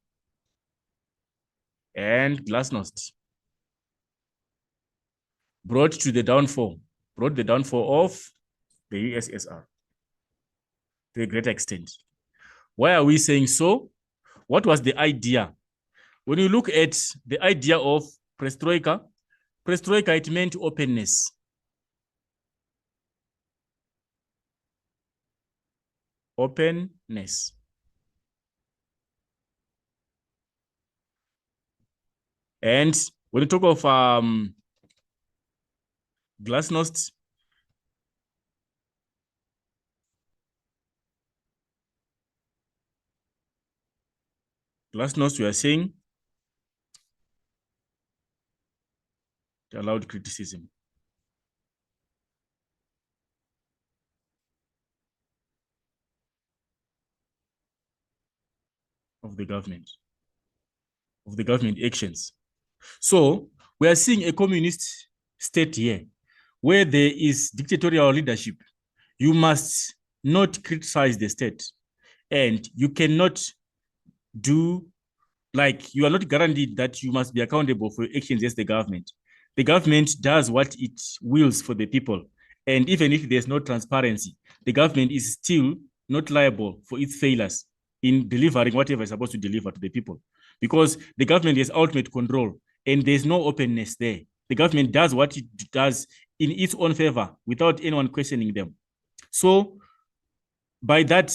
and glasnost brought the downfall of the USSR to a greater extent. Why are we saying so? What was the idea? When you look at the idea of perestroika, it meant openness. Openness. And when you talk of glasnost, we are saying it allowed criticism. Of the government actions. So we are seeing a communist state here where there is dictatorial leadership. You must not criticize the state, and you cannot do, like, you are not guaranteed that you must be accountable for your actions as the government. The government does what it wills for the people. And even if there's no transparency, the government is still not liable for its failures. in delivering whatever is supposed to deliver to the people, because the government has ultimate control and there's no openness there. The government does what it does in its own favor without anyone questioning them. So by that,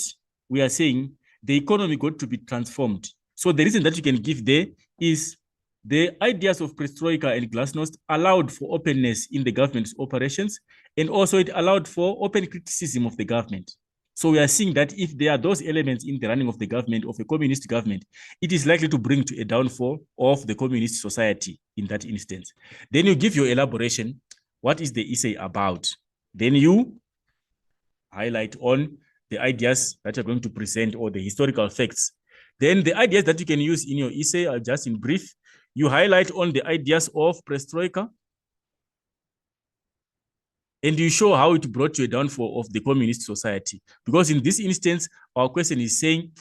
we are saying the economy got to be transformed. So the reason that you can give there is the ideas of perestroika and glasnost allowed for openness in the government's operations, and also it allowed for open criticism of the government. So we are seeing that if there are those elements in the running of the government, of a communist government, it is likely to bring to a downfall of the communist society in that instance. Then you give your elaboration. What is the essay about? Then you highlight on the ideas that you're going to present or the historical facts. Then the ideas that you can use in your essay are just in brief. You highlight on the ideas of perestroika, and you show how it brought to a downfall of the communist society. Because in this instance, our question is saying,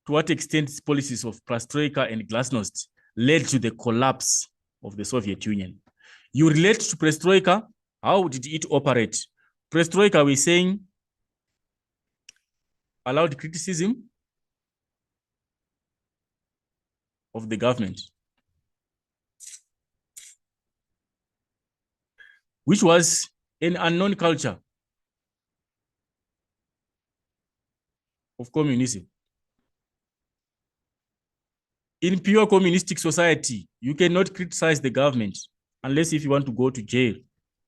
to what extent policies of perestroika and glasnost led to the collapse of the Soviet Union. You relate to perestroika, how did it operate? Perestroika, we're saying, allowed criticism of the government, which was an unknown culture of communism. In pure communistic society, you cannot criticize the government unless if you want to go to jail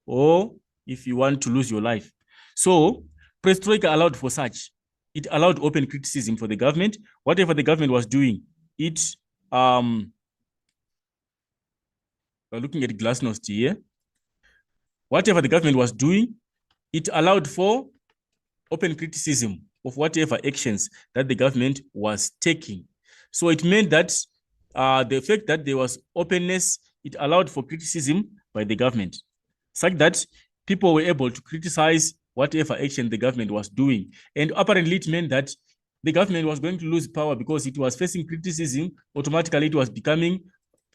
or if you want to lose your life. So perestroika allowed for such. It allowed open criticism for the government. Whatever the government was doing, it, we're looking at glasnost here. Whatever the government was doing, it allowed for open criticism of whatever actions that the government was taking. So it meant that the fact that there was openness, it allowed for criticism by the government, such that people were able to criticize whatever action the government was doing. And apparently it meant that the government was going to lose power because it was facing criticism. Automatically it was becoming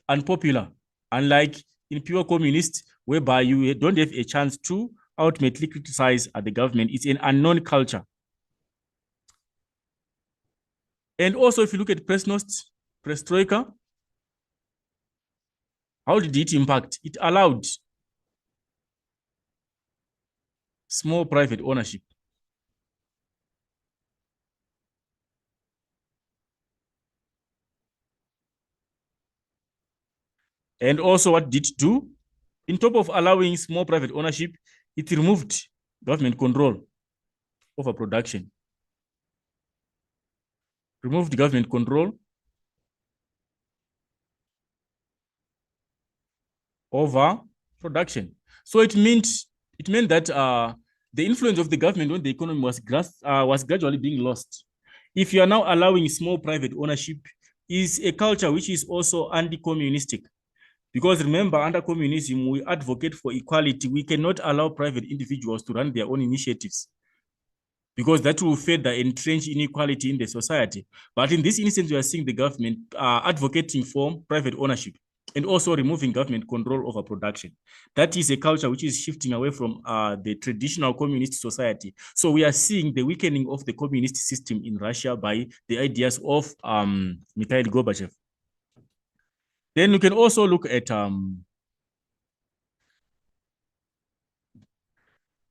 unpopular, unlike in pure communist, whereby you don't have a chance to ultimately criticize the government. It's an unknown culture. And also, if you look at perestroika, how did it impact? It allowed small private ownership. And also what did it do? In top of allowing small private ownership, it removed government control over production. Removed government control over production. So it meant that the influence of the government on the economy was gradually being lost. If you are now allowing small private ownership, is a culture which is also anti-communistic. Because remember, under communism, we advocate for equality. We cannot allow private individuals to run their own initiatives, because that will further entrench inequality in the society. But in this instance, we are seeing the government advocating for private ownership and also removing government control over production. That is a culture which is shifting away from the traditional communist society. So we are seeing the weakening of the communist system in Russia by the ideas of Mikhail Gorbachev. Then you can also look at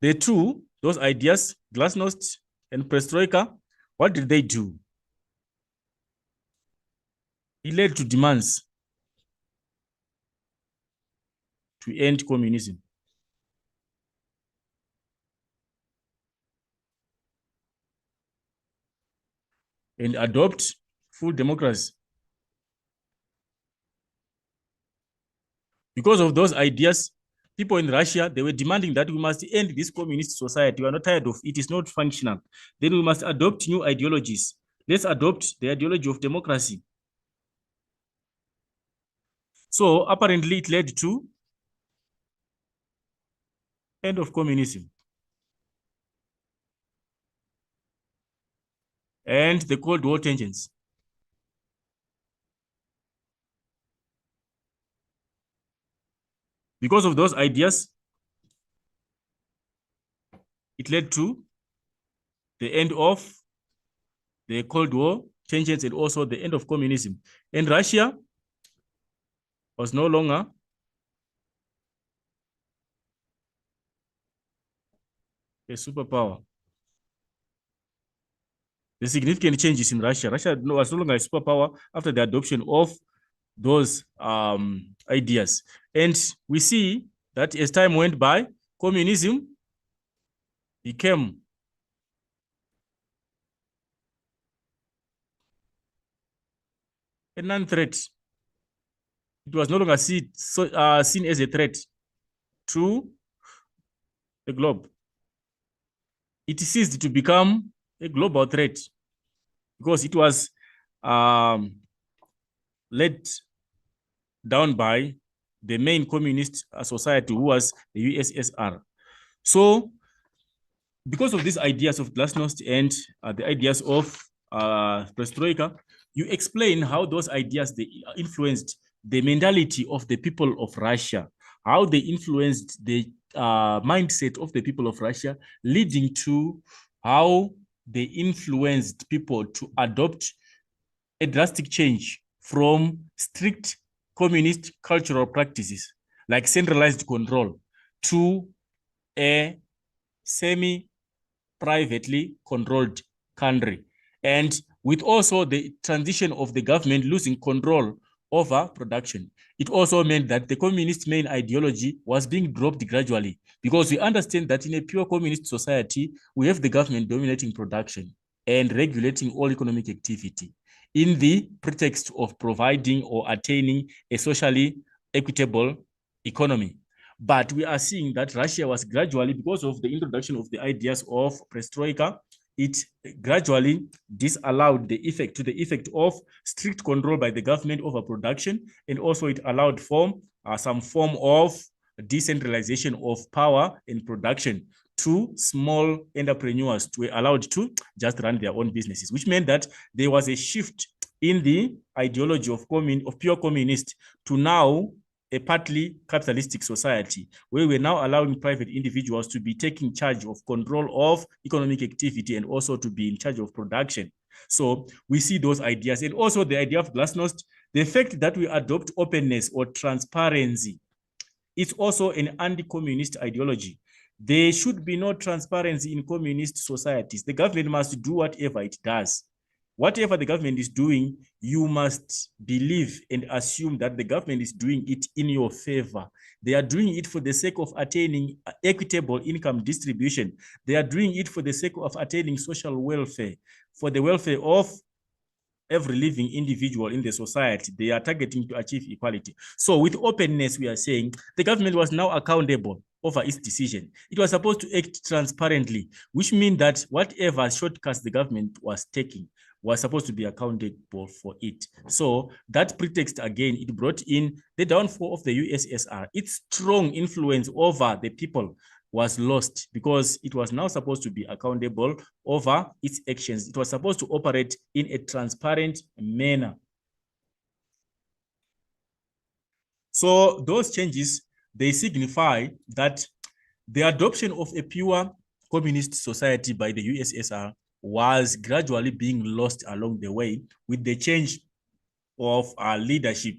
the two, those ideas, glasnost and perestroika. What did they do? It led to demands to end communism. And adopt full democracy. Because of those ideas, people in Russia, they were demanding that we must end this communist society. We are not tired of it. It is not functional. Then we must adopt new ideologies. Let's adopt the ideology of democracy. So apparently it led to end of communism and the Cold War tensions. Because of those ideas, it led to the end of the Cold War tensions and also the end of communism. And Russia was no longer a superpower. The significant changes in Russia. Russia was no longer a superpower after the adoption of those ideas. And we see that as time went by, communism became a non-threat. It was no longer seen as a threat to the globe. It ceased to become a global threat because it was led down by the main communist society, who was the USSR. So because of these ideas of glasnost and the ideas of perestroika, you explain how those ideas, they influenced the mentality of the people of Russia, how they influenced the mindset of the people of Russia, leading to how they influenced people to adopt a drastic change from strict communist cultural practices like centralized control to a semi-privately controlled country. And with also the transition of the government losing control over production, it also meant that the communist main ideology was being dropped gradually, because we understand that in a pure communist society, we have the government dominating production and regulating all economic activity in the pretext of providing or attaining a socially equitable economy. But we are seeing that Russia was gradually, because of the introduction of the ideas of perestroika, it gradually disallowed the effect of strict control by the government over production, and also it allowed for some form of decentralization of power in production to small entrepreneurs to be allowed to just run their own businesses, which meant that there was a shift in the ideology of pure communist to now a partly capitalistic society, where we're now allowing private individuals to be taking charge of control of economic activity and also to be in charge of production. So we see those ideas, and also the idea of glasnost, the fact that we adopt openness or transparency. It's also an anti-communist ideology. There should be no transparency in communist societies. The government must do whatever it does. Whatever the government is doing, you must believe and assume that the government is doing it in your favor. They are doing it for the sake of attaining equitable income distribution. They are doing it for the sake of attaining social welfare, for the welfare of every living individual in the society. They are targeting to achieve equality. So with openness, we are saying the government was now accountable over its decision. It was supposed to act transparently, which means that whatever shortcuts the government was taking was supposed to be accountable for it. So that pretext, again, it brought in the downfall of the USSR. Its strong influence over the people was lost because it was now supposed to be accountable over its actions. It was supposed to operate in a transparent manner. So those changes, they signify that the adoption of a pure communist society by the USSR was gradually being lost along the way with the change of leadership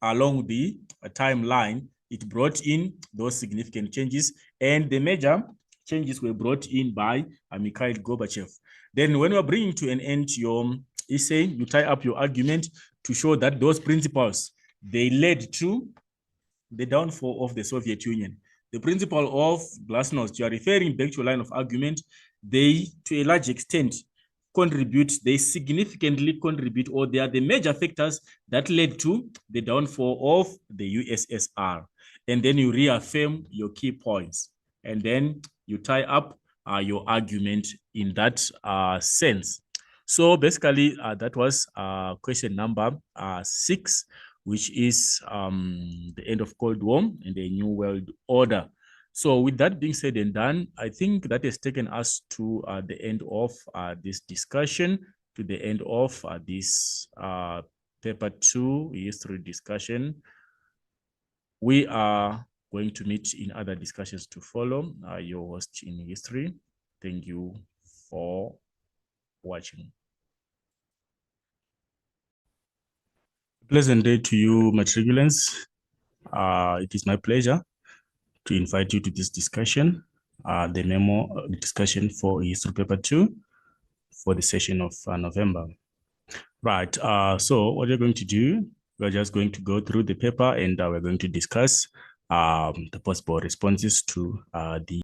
along the timeline. It brought in those significant changes, and the major changes were brought in by Mikhail Gorbachev. Then when we're bringing to an end your essay, you tie up your argument to show that those principles, they led to the downfall of the Soviet Union. The principle of glasnost, you are referring back to a line of argument, they, to a large extent, they significantly contribute, or they are the major factors that led to the downfall of the USSR. And then you reaffirm your key points, and then you tie up your argument in that sense. So basically, that was question number 6, which is the end of Cold War and the New World Order. So with that being said and done, I think that has taken us to the end of this discussion, to the end of this paper 2 history discussion. We are going to meet in other discussions to follow. Your host in history. Thank you for watching. Pleasant day to you, matriculants. It is my pleasure to invite you to this discussion, the memo discussion for History Paper 2 for the session of November. Right, so what you're going to do, we're just going to go through the paper and we're going to discuss the possible responses to the